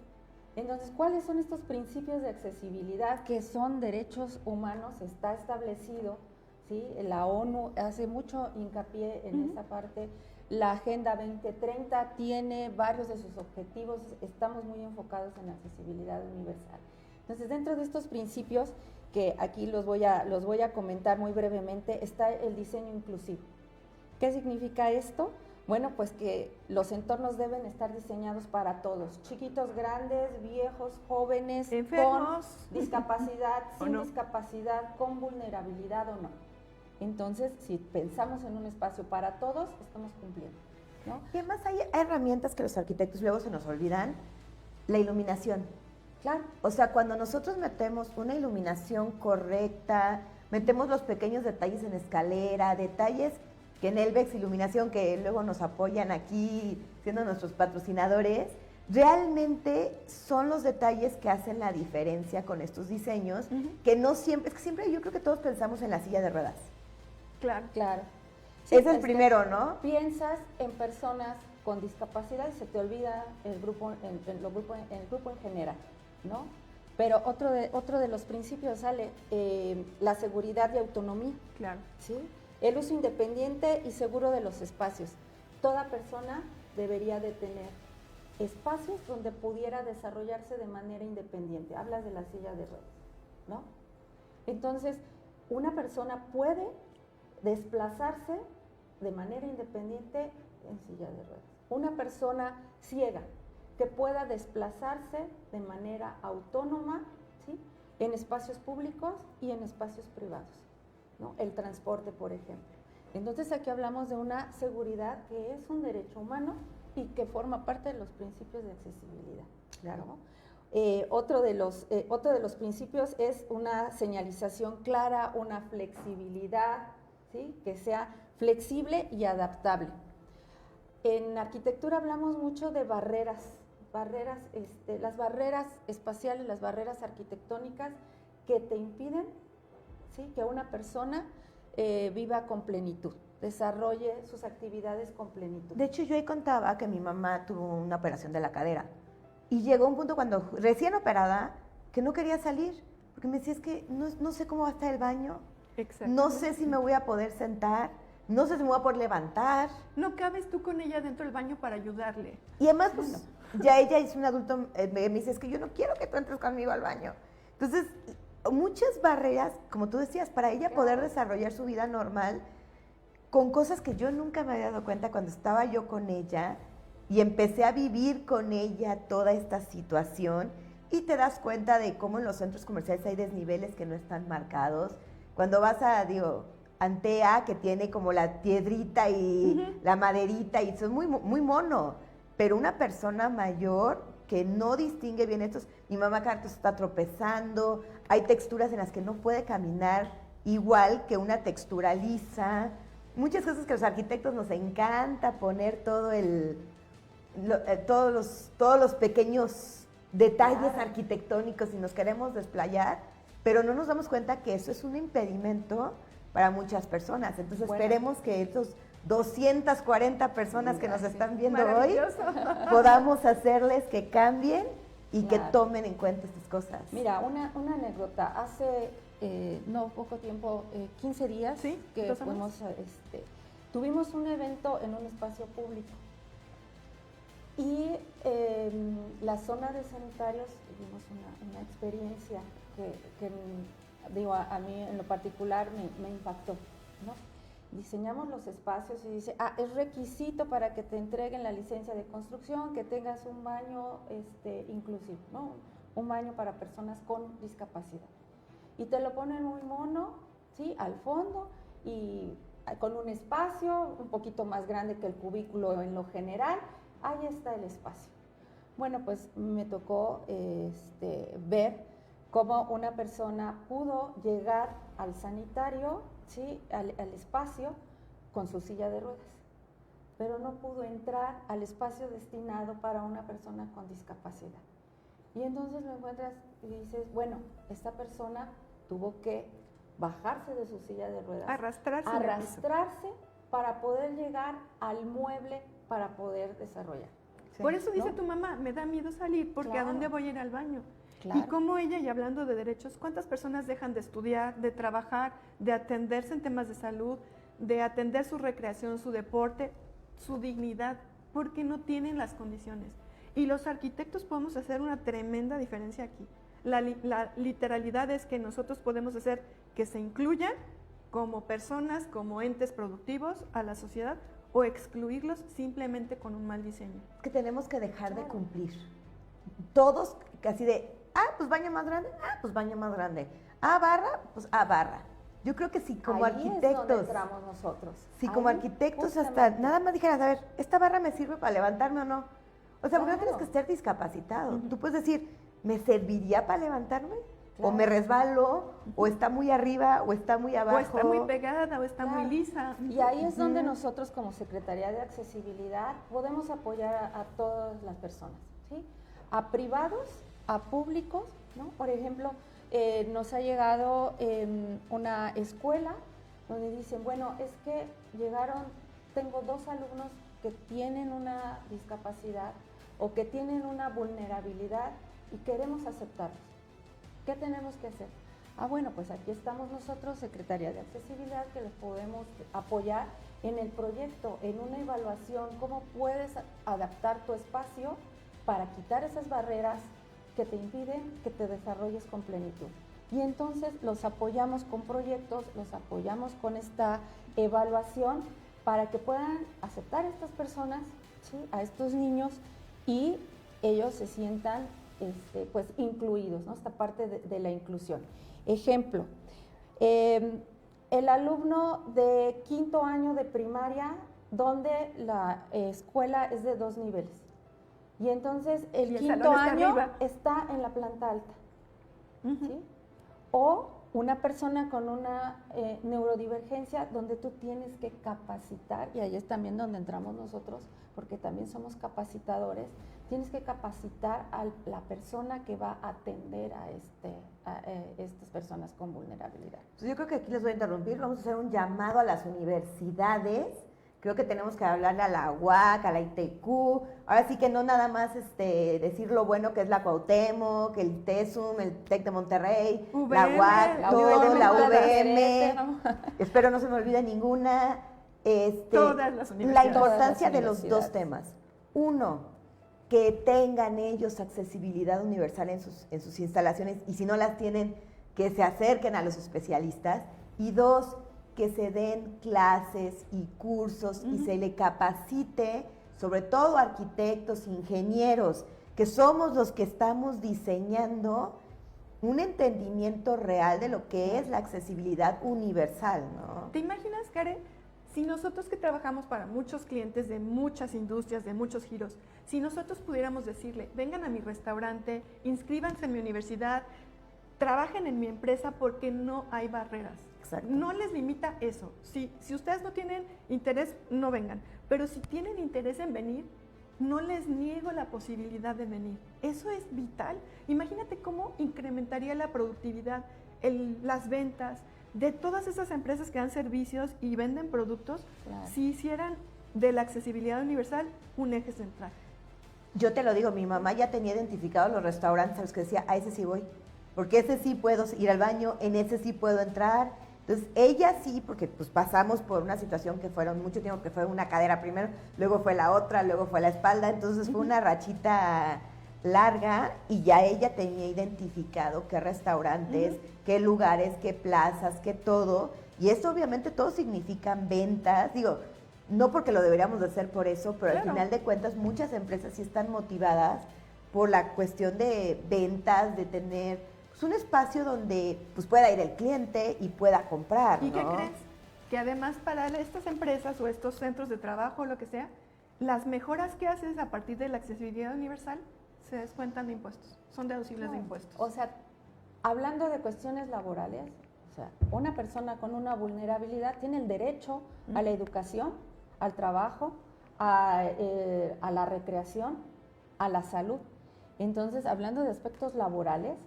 Entonces, ¿cuáles son estos principios de accesibilidad que son derechos humanos? Está establecido, ¿sí? La ONU hace mucho hincapié en esa parte. La Agenda 2030 tiene varios de sus objetivos, estamos muy enfocados en la accesibilidad universal. Entonces, dentro de estos principios, que aquí los voy a comentar muy brevemente, está el diseño inclusivo. ¿Qué significa esto? Bueno, pues que los entornos deben estar diseñados para todos, chiquitos, grandes, viejos, jóvenes, enfermos, con discapacidad, sin no. discapacidad, con vulnerabilidad o no. Entonces, si pensamos en un espacio para todos, estamos cumpliendo, ¿no? Y además hay herramientas que los arquitectos luego se nos olvidan, la iluminación. Claro. O sea, cuando nosotros metemos una iluminación correcta, metemos los pequeños detalles en escalera, detalles que en Elvex Iluminación, que luego nos apoyan aquí siendo nuestros patrocinadores, realmente son los detalles que hacen la diferencia con estos diseños, que no siempre, es que siempre yo creo que todos pensamos en la silla de ruedas. Claro. Claro. Es el primero, ¿no? Piensas en personas con discapacidad y se te olvida el grupo en general, ¿no? Pero otro de los principios sale la seguridad y autonomía, Claro. ¿sí? El uso independiente y seguro de los espacios. Toda persona debería de tener espacios donde pudiera desarrollarse de manera independiente. Hablas de la silla de ruedas, ¿no? Entonces, una persona puede desplazarse de manera independiente en silla de ruedas. Una persona ciega que pueda desplazarse de manera autónoma, ¿sí? En espacios públicos y en espacios privados, ¿no? El transporte, por ejemplo. Entonces aquí hablamos de una seguridad que es un derecho humano y que forma parte de los principios de accesibilidad. Claro. ¿No? Otro de los principios es una señalización clara, una flexibilidad, ¿sí? Que sea flexible y adaptable. En arquitectura hablamos mucho de barreras, las barreras espaciales, las barreras arquitectónicas que te impiden, ¿sí? Que una persona viva con plenitud, desarrolle sus actividades con plenitud. De hecho, yo ahí contaba que mi mamá tuvo una operación de la cadera y llegó un punto cuando recién operada que no quería salir, porque me decía, es que no sé cómo va a estar el baño, Exacto. no sé si me voy a poder sentar, no sé si me voy a poder levantar. No cabes tú con ella dentro del baño para ayudarle. Y además, pues, ya ella es un adulto, me dice, es que yo no quiero que tú entres conmigo al baño. Entonces, muchas barreras, como tú decías, para ella poder desarrollar su vida normal, con cosas que yo nunca me había dado cuenta cuando estaba yo con ella y empecé a vivir con ella toda esta situación y te das cuenta de cómo en los centros comerciales hay desniveles que no están marcados. Cuando vas a, Antea, que tiene como la piedrita y la maderita y son muy mono, pero una persona mayor que no distingue bien estos, mi mamá cada rato se está tropezando, hay texturas en las que no puede caminar igual que una textura lisa, muchas cosas que los arquitectos nos encanta poner todos los pequeños detalles arquitectónicos y nos queremos desplayar, pero no nos damos cuenta que eso es un impedimento para muchas personas. Entonces esperemos que estos 240 personas que nos están viendo hoy podamos hacerles que cambien y que tomen en cuenta estas cosas. Mira, una anécdota. Hace poco tiempo, 15 días, ¿sí? que fuimos, tuvimos un evento en un espacio público y la zona de sanitarios tuvimos una experiencia que a mí en lo particular me impactó, ¿no? Diseñamos los espacios y dice, es requisito para que te entreguen la licencia de construcción que tengas un baño inclusivo, ¿no? Un baño para personas con discapacidad. Y te lo ponen muy mono, ¿sí? Al fondo y con un espacio un poquito más grande que el cubículo en lo general, ahí está el espacio. Bueno, pues me tocó ver cómo una persona pudo llegar al sanitario, ¿sí? al espacio con su silla de ruedas, pero no pudo entrar al espacio destinado para una persona con discapacidad. Y entonces lo encuentras y dices, bueno, esta persona tuvo que bajarse de su silla de ruedas, arrastrarse para poder llegar al mueble para poder desarrollar. Sí. Por eso dice tu mamá, me da miedo salir porque ¿a dónde voy a ir al baño? Claro. Y como ella, y hablando de derechos, ¿cuántas personas dejan de estudiar, de trabajar, de atenderse en temas de salud, de atender su recreación, su deporte, su dignidad, porque no tienen las condiciones? Y los arquitectos podemos hacer una tremenda diferencia aquí. La literalidad es que nosotros podemos hacer que se incluyan como personas, como entes productivos a la sociedad, o excluirlos simplemente con un mal diseño. Es que tenemos que dejar de cumplir. Todos casi de, pues baño más grande, pues baño más grande. Barra, pues barra. Yo creo que si como Ahí es donde arquitectos, entramos nosotros. si como Ahí, arquitectos hasta justamente. nada más dijeras, a ver, ¿esta barra me sirve para levantarme o no? O sea, porque no Claro. tienes que estar discapacitado. Tú puedes decir, ¿me serviría para levantarme? O me Claro. resbalo, o está muy arriba, o está muy abajo. O está muy pegada, o está muy Claro. lisa. Y ahí es donde nosotros como Secretaría de Accesibilidad podemos apoyar a todas las personas, ¿sí? A privados, a públicos, ¿no? Por ejemplo, nos ha llegado una escuela donde dicen, bueno, es que tengo 2 alumnos que tienen una discapacidad o que tienen una vulnerabilidad y queremos aceptarlos. ¿Qué tenemos que hacer? Bueno, pues aquí estamos nosotros, Secretaría de Accesibilidad, que les podemos apoyar en el proyecto, en una evaluación, cómo puedes adaptar tu espacio para quitar esas barreras que te impiden que te desarrolles con plenitud. Y entonces los apoyamos con proyectos, los apoyamos con esta evaluación para que puedan aceptar a estas personas, ¿sí? A estos niños, y ellos se sientan pues incluidos, ¿no? Esta parte de la inclusión. Ejemplo, el alumno de 5º año de primaria, donde la escuela es de 2 niveles. Y entonces el Y el 5º salón está año arriba. está en la planta alta. Ujú. ¿Sí? O una persona con una neurodivergencia donde tú tienes que capacitar, y ahí es también donde entramos nosotros, porque también somos capacitadores, tienes que capacitar a la persona que va a atender a estas personas con vulnerabilidad. Yo creo que aquí les voy a interrumpir, vamos a hacer un llamado a las universidades. Creo que tenemos que hablarle a la UAC, a la ITQ, ahora sí que no nada más decir lo bueno que es la Cuauhtémoc, el TESUM, el TEC de Monterrey, la VM, UAC, la todo, UVM, la la UVM, espero no se me olvide ninguna. Todas las La universidades. importancia Todas las de los 2 universidades. temas. Uno, que tengan ellos accesibilidad universal en sus instalaciones, y si no las tienen, que se acerquen a los especialistas. Y 2, que se den clases y cursos y se le capacite, sobre todo arquitectos, ingenieros, que somos los que estamos diseñando un entendimiento real de lo que es la accesibilidad universal, ¿no? ¿Te imaginas, Karen, si nosotros que trabajamos para muchos clientes de muchas industrias, de muchos giros, si nosotros pudiéramos decirle, vengan a mi restaurante, inscríbanse en mi universidad, trabajen en mi empresa porque no hay barreras? Exacto. No les limita eso. Si ustedes no tienen interés, no vengan. Pero si tienen interés en venir, no les niego la posibilidad de venir. Eso es vital. Imagínate cómo incrementaría la productividad, las ventas de todas esas empresas que dan servicios y venden productos, Claro. si hicieran de la accesibilidad universal un eje central. Yo te lo digo, mi mamá ya tenía identificados los restaurantes a los que decía, a ese sí voy, porque ese sí puedo ir al baño, en ese sí puedo entrar. Entonces, ella sí, porque pues pasamos por una situación que fueron mucho tiempo, que fue una cadera primero, luego fue la otra, luego fue la espalda, entonces fue una rachita larga, y ya ella tenía identificado qué restaurantes, qué lugares, qué plazas, qué todo, y esto obviamente todo significan ventas, digo, no porque lo deberíamos de hacer por eso, pero Claro. al final de cuentas muchas empresas sí están motivadas por la cuestión de ventas, de tener pues, un espacio donde pues, pueda ir el cliente y pueda comprar, ¿Y qué ¿no? crees? Que además para estas empresas o estos centros de trabajo o lo que sea, las mejoras que haces a partir de la accesibilidad universal se descuentan de impuestos, son deducibles de No, impuestos. O sea, hablando de cuestiones laborales, o sea, una persona con una vulnerabilidad tiene el derecho a la educación, al trabajo, a la recreación, a la salud. Entonces, hablando de aspectos laborales,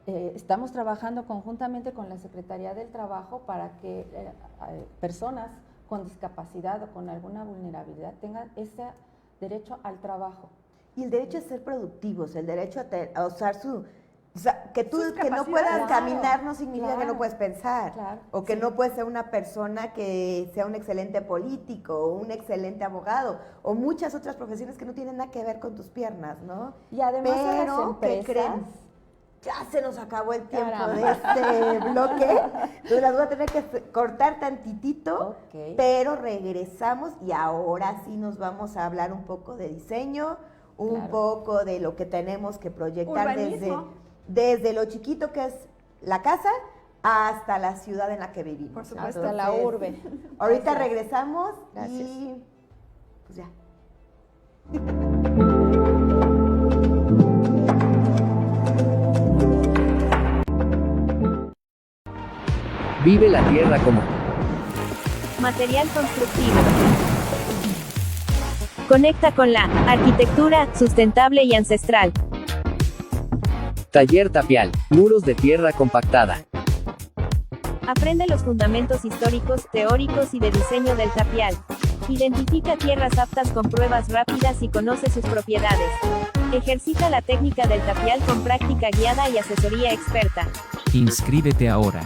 estamos trabajando conjuntamente con la Secretaría del Trabajo para que personas con discapacidad o con alguna vulnerabilidad tengan ese derecho al trabajo. Y el derecho a ser productivos, el derecho a usar su... O sea, que tú Sus que no capacidades. puedas Claro, caminar no significa que claro, no puedes pensar. claro, O que sí. no puedes ser una persona que sea un excelente político, o un excelente abogado, o muchas otras profesiones que no tienen nada que ver con tus piernas, ¿no? Y además a las Pero, ¿qué empresas, creen? ya se nos acabó el tiempo Caramba. de este bloque. Entonces las voy a tener que cortar tantitito, Ok. pero regresamos y ahora sí nos vamos a hablar un poco de diseño, un Claro. poco de lo que tenemos que proyectar Urbanismo. desde lo chiquito que es la casa hasta la ciudad en la que vivimos. Por supuesto. Hasta la urbe. Ahorita Gracias. regresamos Gracias. y pues ya. Vive la tierra como Material constructivo. Conecta con la arquitectura sustentable y ancestral. taller tapial, muros de tierra compactada. Aprende los fundamentos históricos, teóricos y de diseño del tapial. Identifica tierras aptas con pruebas rápidas y conoce sus propiedades. Ejercita la técnica del tapial con práctica guiada y asesoría experta. Inscríbete ahora.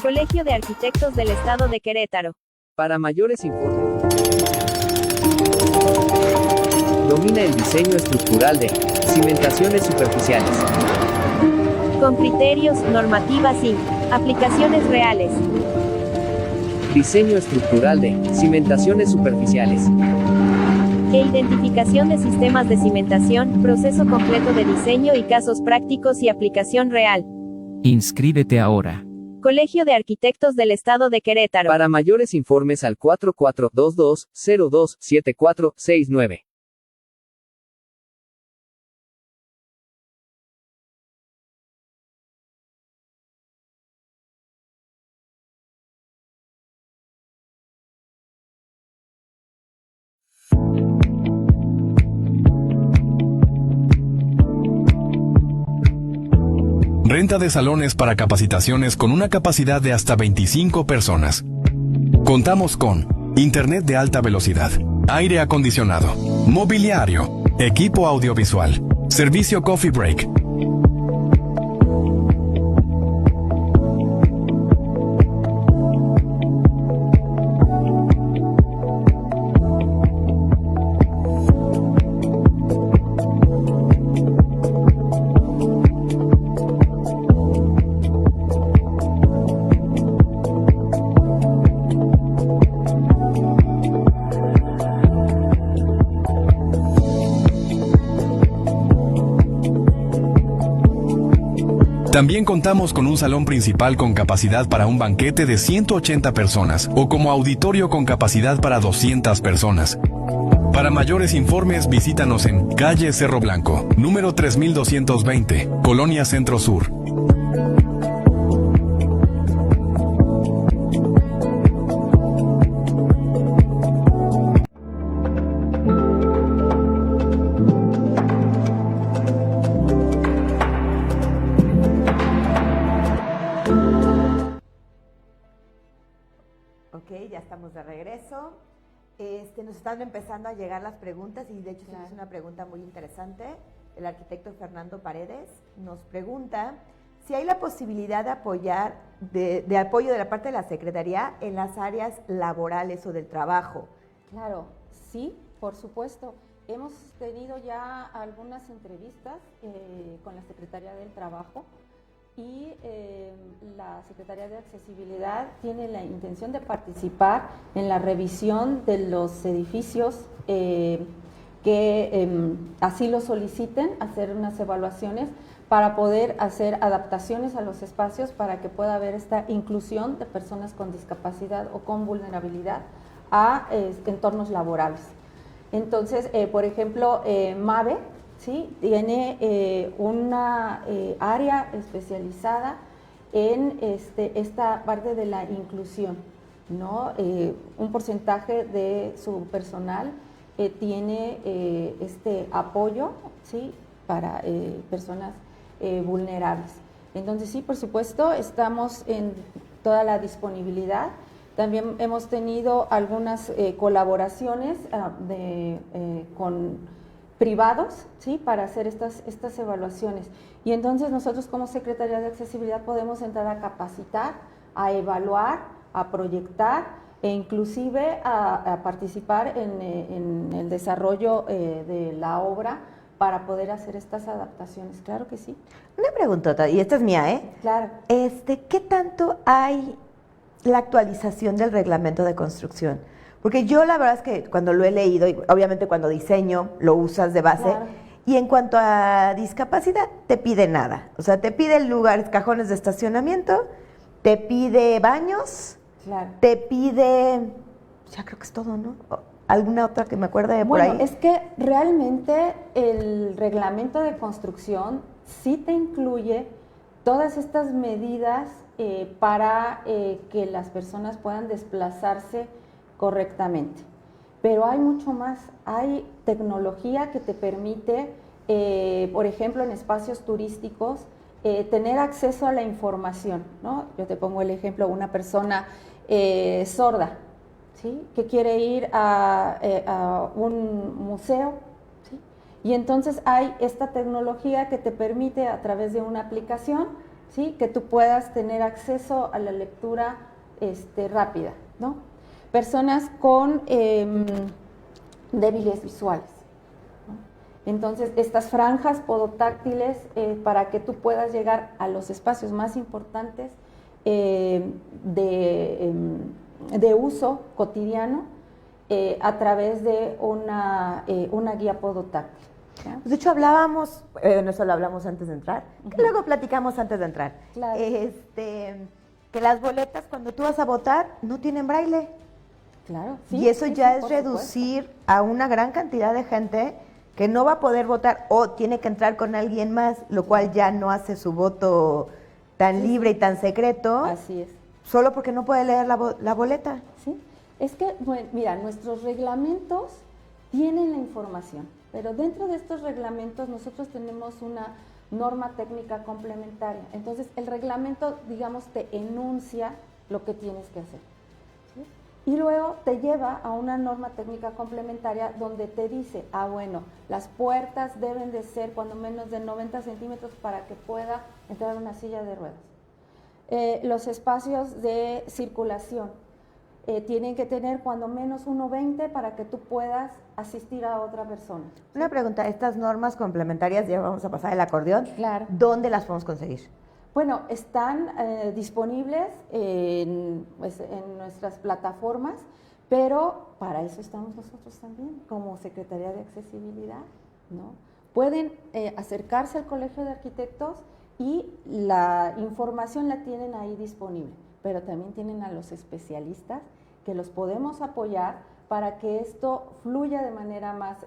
Colegio de Arquitectos del Estado de Querétaro. Para mayores informes, domina el diseño estructural de cimentaciones superficiales. Con criterios, normativas y aplicaciones reales. Diseño estructural de cimentaciones superficiales. E identificación de sistemas de cimentación, proceso completo de diseño y casos prácticos y aplicación real. Inscríbete ahora. Colegio de Arquitectos del Estado de Querétaro. Para mayores informes al 4422-027469. Renta de salones para capacitaciones con una capacidad de hasta 25 personas. Contamos con internet de alta velocidad, aire acondicionado, mobiliario, equipo audiovisual, servicio coffee break. También contamos con un salón principal con capacidad para un banquete de 180 personas o como auditorio con capacidad para 200 personas. Para mayores informes visítanos en calle Cerro Blanco, número 3220, Colonia Centro Sur. Ok, ya estamos de regreso. Nos están empezando a llegar las preguntas y de hecho Claro. es una pregunta muy interesante. El arquitecto Fernando Paredes nos pregunta si hay la posibilidad de apoyar, de apoyo de la parte de la Secretaría en las áreas laborales o del trabajo. Claro, sí, por supuesto. Hemos tenido ya algunas entrevistas con la Secretaría del Trabajo y la Secretaría de Accesibilidad tiene la intención de participar en la revisión de los edificios que así lo soliciten, hacer unas evaluaciones para poder hacer adaptaciones a los espacios para que pueda haber esta inclusión de personas con discapacidad o con vulnerabilidad a entornos laborales. Entonces, por ejemplo, MAVE, ¿sí?, tiene una área especializada en esta parte de la inclusión, ¿no? Un porcentaje de su personal tiene este apoyo, ¿sí?, para personas vulnerables. Entonces, sí, por supuesto, estamos en toda la disponibilidad. También hemos tenido algunas colaboraciones con privados, ¿sí?, para hacer estas evaluaciones. Y entonces nosotros como Secretaría de Accesibilidad podemos entrar a capacitar, a evaluar, a proyectar e inclusive a participar en el desarrollo de la obra para poder hacer estas adaptaciones. Claro que sí. Una preguntota, y esta es mía, ¿eh? Claro. ¿Qué tanto hay la actualización del reglamento de construcción? Porque yo la verdad es que cuando lo he leído, y obviamente cuando diseño lo usas de base, Claro. y en cuanto a discapacidad, te pide nada. O sea, te pide lugares, cajones de estacionamiento, te pide baños, Claro. te pide, ya creo que es todo, ¿no? ¿Alguna otra que me acuerde por Bueno, ahí? es que realmente el reglamento de construcción sí te incluye todas estas medidas para que las personas puedan desplazarse correctamente. Pero hay mucho más, hay tecnología que te permite, por ejemplo, en espacios turísticos, tener acceso a la información, ¿no? Yo te pongo el ejemplo, una persona sorda, ¿sí? Que quiere ir a un museo, ¿sí? Y entonces hay esta tecnología que te permite a través de una aplicación, ¿sí? Que tú puedas tener acceso a la lectura rápida, ¿no? Personas con débiles visuales, ¿no? Entonces, estas franjas podotáctiles para que tú puedas llegar a los espacios más importantes de uso cotidiano a través de una guía podotáctil, ¿no? De hecho, hablábamos, no solo hablamos antes de entrar, que luego platicamos antes de entrar, Claro. Que las boletas cuando tú vas a votar no tienen braille. Claro, sí, Y eso sí, ya sí, es por reducir a una gran cantidad de gente que no va a poder votar o tiene que entrar con alguien más, lo cual ya no hace su voto tan libre y tan secreto, Así es. solo porque no puede leer la boleta. ¿Sí? Es que, bueno, mira, nuestros reglamentos tienen la información, pero dentro de estos reglamentos nosotros tenemos una norma técnica complementaria. Entonces, el reglamento, digamos, te enuncia lo que tienes que hacer, ¿sí? Y luego te lleva a una norma técnica complementaria donde te dice, bueno, las puertas deben de ser cuando menos de 90 centímetros para que pueda entrar una silla de ruedas. Los espacios de circulación tienen que tener cuando menos 1,20 para que tú puedas asistir a otra persona. Una pregunta, estas normas complementarias, ya vamos a pasar el acordeón, Claro. ¿dónde las podemos conseguir? Bueno, están disponibles en nuestras plataformas, pero para eso estamos nosotros también, como Secretaría de Accesibilidad, ¿no? Pueden acercarse al Colegio de Arquitectos y la información la tienen ahí disponible, pero también tienen a los especialistas que los podemos apoyar para que esto fluya de manera más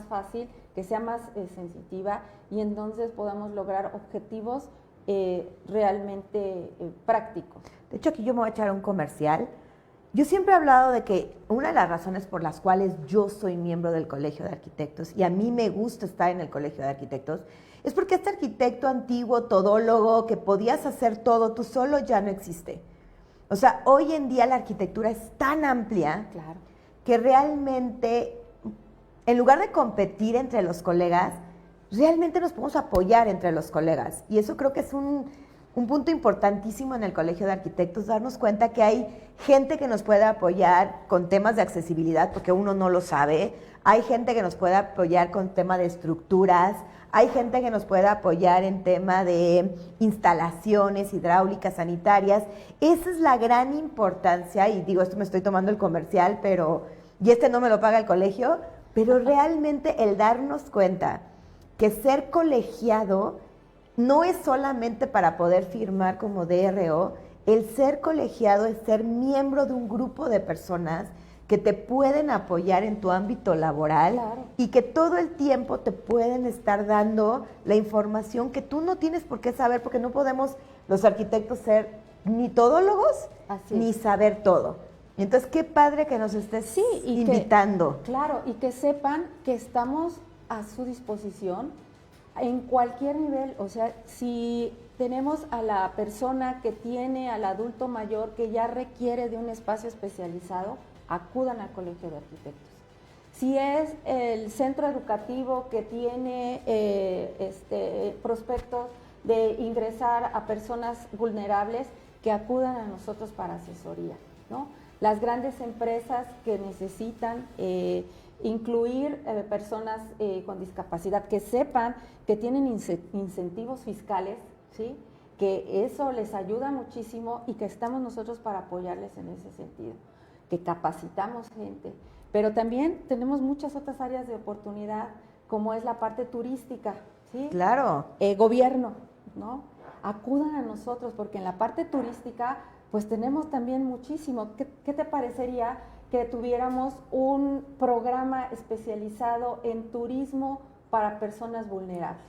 fácil, que sea más sensitiva y entonces podamos lograr objetivos realmente prácticos. De hecho, aquí yo me voy a echar un comercial. Yo siempre he hablado de que una de las razones por las cuales yo soy miembro del Colegio de Arquitectos y a mí me gusta estar en el Colegio de Arquitectos es porque este arquitecto antiguo, todólogo, que podías hacer todo tú solo, ya no existe. O sea, hoy en día la arquitectura es tan amplia, Claro. que realmente, en lugar de competir entre los colegas, realmente nos podemos apoyar entre los colegas. Y eso creo que es un punto importantísimo en el Colegio de Arquitectos, darnos cuenta que hay gente que nos puede apoyar con temas de accesibilidad, porque uno no lo sabe, hay gente que nos puede apoyar con tema de estructuras, hay gente que nos puede apoyar en tema de instalaciones hidráulicas, sanitarias. Esa es la gran importancia, y digo, esto me estoy tomando el comercial, y no me lo paga el colegio, pero realmente el darnos cuenta que ser colegiado no es solamente para poder firmar como DRO, el ser colegiado es ser miembro de un grupo de personas que te pueden apoyar en tu ámbito laboral. Claro. Y que todo el tiempo te pueden estar dando la información que tú no tienes por qué saber, porque no podemos los arquitectos ser ni todólogos ni saber todo. Entonces, qué padre que nos estés invitando. Claro, y que sepan que estamos a su disposición en cualquier nivel. O sea, si tenemos a la persona que tiene al adulto mayor que ya requiere de un espacio especializado, acudan al Colegio de Arquitectos. Si es el centro educativo que tiene prospectos de ingresar a personas vulnerables, que acudan a nosotros para asesoría, ¿no? las grandes empresas que necesitan incluir personas con discapacidad, que sepan que tienen incentivos fiscales, ¿sí? Que eso les ayuda muchísimo y que estamos nosotros para apoyarles en ese sentido, que capacitamos gente, pero también tenemos muchas otras áreas de oportunidad, como es la parte turística, ¿sí? Claro. Gobierno, ¿no? Acudan a nosotros, porque en la parte turística, pues tenemos también muchísimo. ¿Qué te parecería que tuviéramos un programa especializado en turismo para personas vulnerables?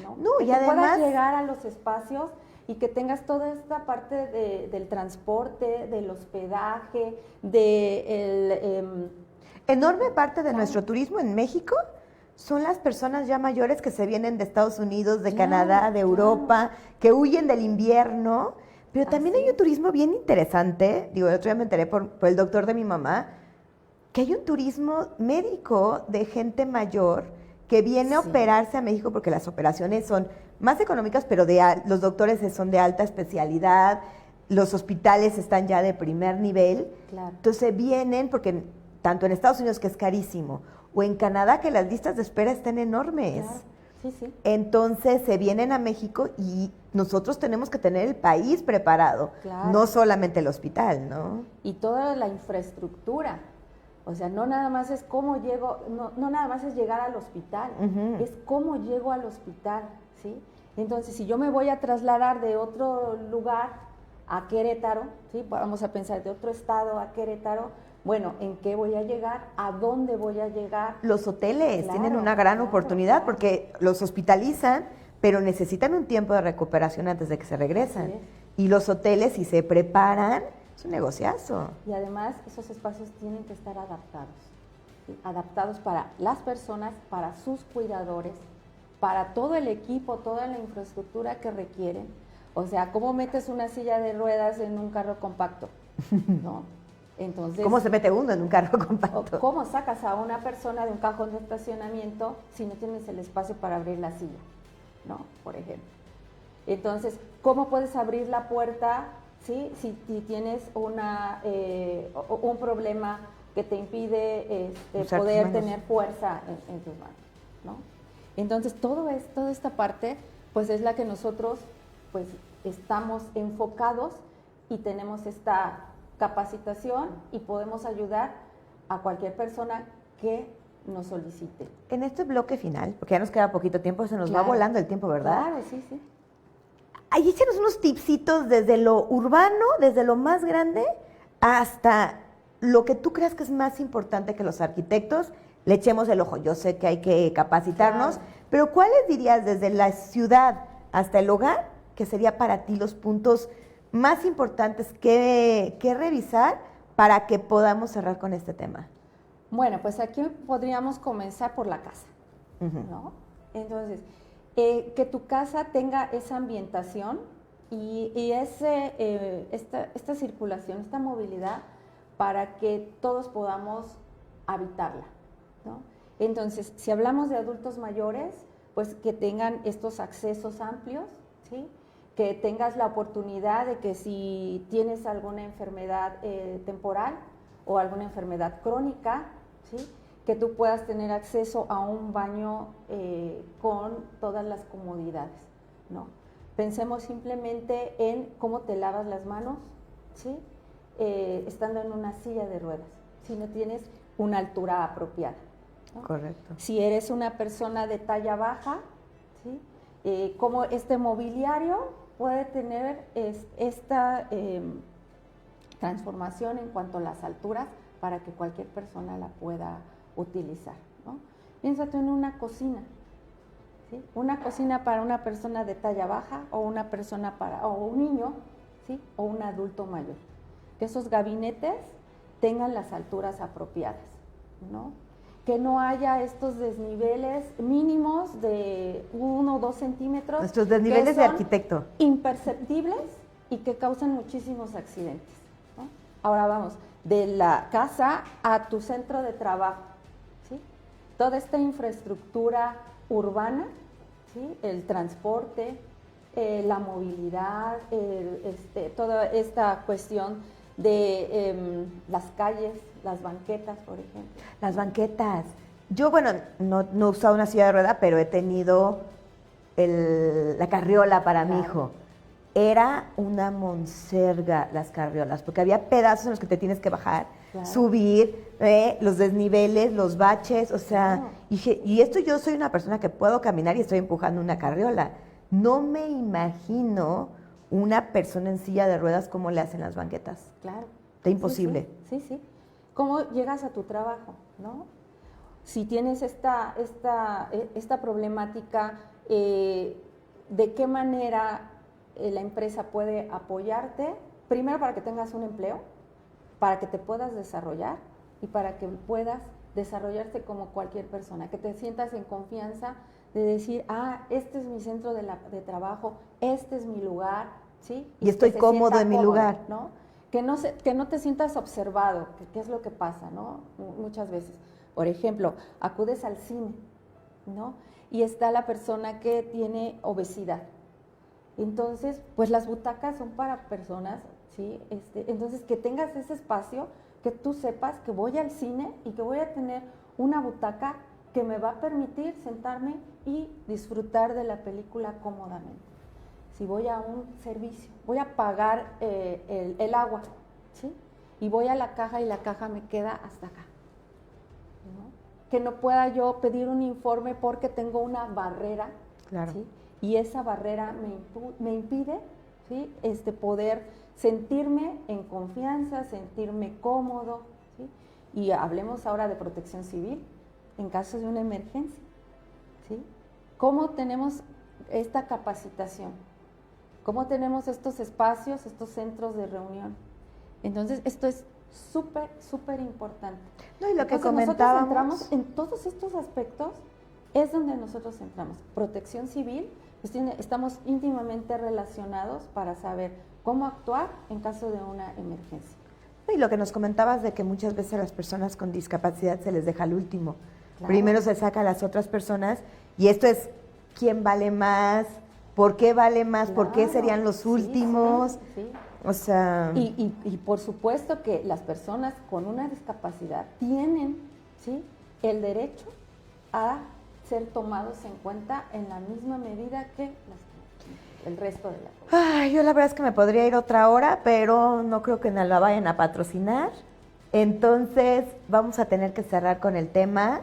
¿No? Y que además puedas llegar a los espacios y que tengas toda esta parte del transporte, del hospedaje, enorme parte de nuestro turismo en México son las personas ya mayores que se vienen de Estados Unidos, de Canadá, de Europa, que huyen del invierno, pero también hay un turismo bien interesante, digo, el otro día me enteré por el doctor de mi mamá, que hay un turismo médico de gente mayor que viene a operarse a México porque las operaciones son más económicas, pero los doctores son de alta especialidad, los hospitales están ya de primer nivel, entonces vienen porque tanto en Estados Unidos, que es carísimo, o en Canadá, que las listas de espera están enormes. Claro. Sí. Entonces se vienen a México y nosotros tenemos que tener el país preparado, no solamente el hospital, ¿no? Y toda la infraestructura. O sea, no nada más es cómo llego, no nada más es llegar al hospital, es cómo llego al hospital, ¿sí? Entonces, si yo me voy a trasladar de otro lugar a Querétaro, ¿sí? Vamos a pensar de otro estado a Querétaro, bueno, ¿en qué voy a llegar? ¿A dónde voy a llegar? Los hoteles tienen una gran oportunidad porque los hospitalizan, pero necesitan un tiempo de recuperación antes de que se regresan. Y los hoteles, si se preparan, es un negociazo. Y además, esos espacios tienen que estar adaptados, ¿sí? Adaptados para las personas, para sus cuidadores, para todo el equipo, toda la infraestructura que requieren. O sea, ¿cómo metes una silla de ruedas en un carro compacto? ¿No? Entonces, ¿cómo se mete uno en un carro compacto? ¿Cómo sacas a una persona de un cajón de estacionamiento si no tienes el espacio para abrir la silla? ¿No? Por ejemplo. Entonces, ¿cómo puedes abrir la puerta, ¿sí? Si tienes un problema que te impide poder tener fuerza en tus manos, ¿no? Entonces, toda esta parte, pues es la que nosotros, pues, estamos enfocados y tenemos esta capacitación y podemos ayudar a cualquier persona que nos solicite. En este bloque final, porque ya nos queda poquito tiempo, se nos va volando el tiempo, ¿verdad? Claro, sí. Ahí échanos unos tipsitos desde lo urbano, desde lo más grande, hasta lo que tú creas que es más importante que los arquitectos le echemos el ojo. Yo sé que hay que capacitarnos, pero ¿cuáles dirías desde la ciudad hasta el hogar que sería para ti los puntos más importantes que revisar para que podamos cerrar con este tema? Bueno, pues aquí podríamos comenzar por la casa, ¿no? Entonces, que tu casa tenga esa ambientación y esta circulación, esta movilidad para que todos podamos habitarla, ¿no? Entonces, si hablamos de adultos mayores, pues que tengan estos accesos amplios, ¿sí? Que tengas la oportunidad de que si tienes alguna enfermedad temporal o alguna enfermedad crónica, ¿sí? Que tú puedas tener acceso a un baño con todas las comodidades, ¿no? Pensemos simplemente en cómo te lavas las manos, ¿sí? Estando en una silla de ruedas, si no tienes una altura apropiada, ¿no? Correcto. Si eres una persona de talla baja, ¿sí? Cómo este mobiliario puede tener esta transformación en cuanto a las alturas para que cualquier persona la pueda utilizar, ¿no? Piénsate en una cocina, ¿sí? Una cocina para una persona de talla baja o una persona o un niño, ¿sí? O un adulto mayor. Que esos gabinetes tengan las alturas apropiadas, ¿no? Que no haya estos desniveles mínimos de 1 o 2 centímetros. Nuestros desniveles de arquitecto. Imperceptibles y que causan muchísimos accidentes, ¿no? Ahora vamos, de la casa a tu centro de trabajo, ¿sí? Toda esta infraestructura urbana, ¿sí? El transporte, la movilidad, toda esta cuestión de las calles, las banquetas, por ejemplo. Las banquetas. Yo, bueno, no he usado una silla de rueda, pero he tenido la carriola para mi hijo. Era una monserga las carriolas, porque había pedazos en los que te tienes que bajar, subir, los desniveles, los baches, o sea, dije, y esto yo soy una persona que puedo caminar y estoy empujando una carriola. No me imagino una persona en silla de ruedas como le hacen las banquetas. Claro. Está imposible. Sí. ¿Cómo llegas a tu trabajo, no? Si tienes esta problemática, ¿de qué manera la empresa puede apoyarte? Primero, para que tengas un empleo, para que te puedas desarrollar y para que puedas desarrollarte como cualquier persona, que te sientas en confianza de decir, este es mi centro de trabajo, este es mi lugar, ¿sí? Y estoy cómodo en mi lugar, ¿no? Que no te sientas observado, que es lo que pasa, ¿no? Muchas veces. Por ejemplo, acudes al cine, ¿no? Y está la persona que tiene obesidad. Entonces, pues las butacas son para personas, ¿sí? Entonces, que tengas ese espacio, que tú sepas que voy al cine y que voy a tener una butaca que me va a permitir sentarme y disfrutar de la película cómodamente. Si voy a un servicio, voy a pagar el agua, ¿sí? Y voy a la caja y la caja me queda hasta acá, ¿no? Que no pueda yo pedir un informe porque tengo una barrera, claro. ¿sí? Y esa barrera me impide, ¿sí? Poder sentirme en confianza, sentirme cómodo, ¿sí? Y hablemos ahora de protección civil en caso de una emergencia, ¿sí? ¿Cómo tenemos esta capacitación? ¿Cómo tenemos estos espacios, estos centros de reunión? Entonces, esto es súper importante. No, y lo que Entonces, comentábamos, nosotros entramos en todos estos aspectos, es donde nosotros entramos. Protección civil, pues estamos íntimamente relacionados para saber cómo actuar en caso de una emergencia. Y lo que nos comentabas de que muchas veces a las personas con discapacidad se les deja al último. Claro. Primero se saca a las otras personas y esto es quién vale más, por qué vale más, por qué serían los últimos. Sí. O sea... Y por supuesto que las personas con una discapacidad tienen, ¿sí?, el derecho a ser tomados en cuenta en la misma medida que el resto de la población. Ay, yo la verdad es que me podría ir otra hora, pero no creo que nos la vayan a patrocinar. Entonces vamos a tener que cerrar con el tema.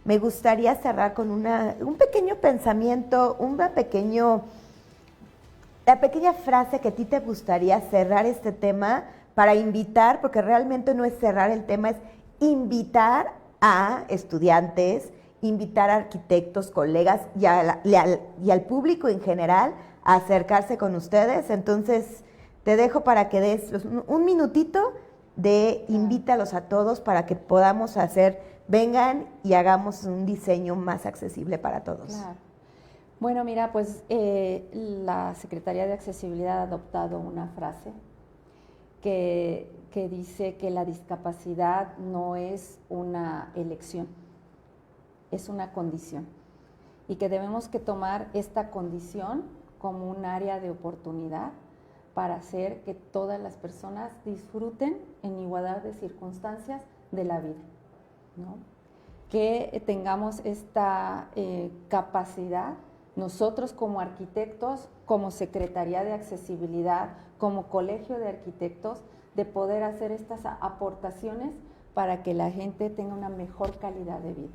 Me gustaría cerrar con un pequeño pensamiento, la pequeña frase que a ti te gustaría cerrar este tema para invitar, porque realmente no es cerrar el tema, es invitar a estudiantes, invitar a arquitectos, colegas y al público en general a acercarse con ustedes. Entonces, te dejo para que des un minutito de invítalos a todos para que podamos vengan y hagamos un diseño más accesible para todos. Claro. Bueno, mira, pues la Secretaría de Accesibilidad ha adoptado una frase que dice que la discapacidad no es una elección, es una condición, y que debemos que tomar esta condición como un área de oportunidad para hacer que todas las personas disfruten en igualdad de circunstancias de la vida, ¿no? Que tengamos esta capacidad, nosotros como arquitectos, como Secretaría de Accesibilidad, como Colegio de Arquitectos, de poder hacer estas aportaciones para que la gente tenga una mejor calidad de vida.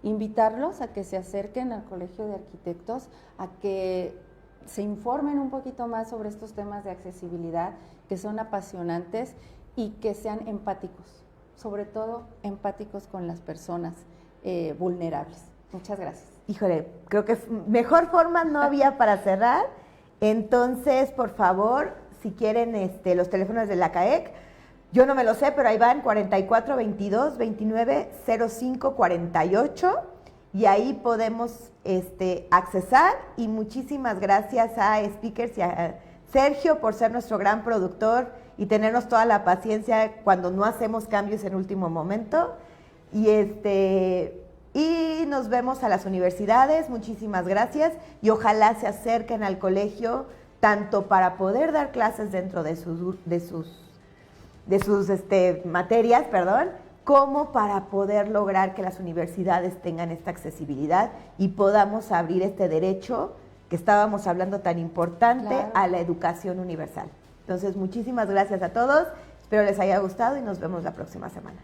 Invitarlos a que se acerquen al Colegio de Arquitectos, a que se informen un poquito más sobre estos temas de accesibilidad, que son apasionantes, y que sean empáticos, sobre todo empáticos con las personas vulnerables. Muchas gracias. Híjole, creo que mejor forma no había para cerrar. Entonces, por favor, si quieren los teléfonos de la CAEC, yo no me lo sé, pero ahí van 44 22 29 05 48 y ahí podemos accesar. Y muchísimas gracias a Speakers y a Sergio por ser nuestro gran productor y tenernos toda la paciencia cuando no hacemos cambios en último momento. Y nos vemos a las universidades, muchísimas gracias, y ojalá se acerquen al colegio tanto para poder dar clases dentro de materias, como para poder lograr que las universidades tengan esta accesibilidad y podamos abrir este derecho que estábamos hablando tan importante a la educación universal. Entonces, muchísimas gracias a todos, espero les haya gustado y nos vemos la próxima semana.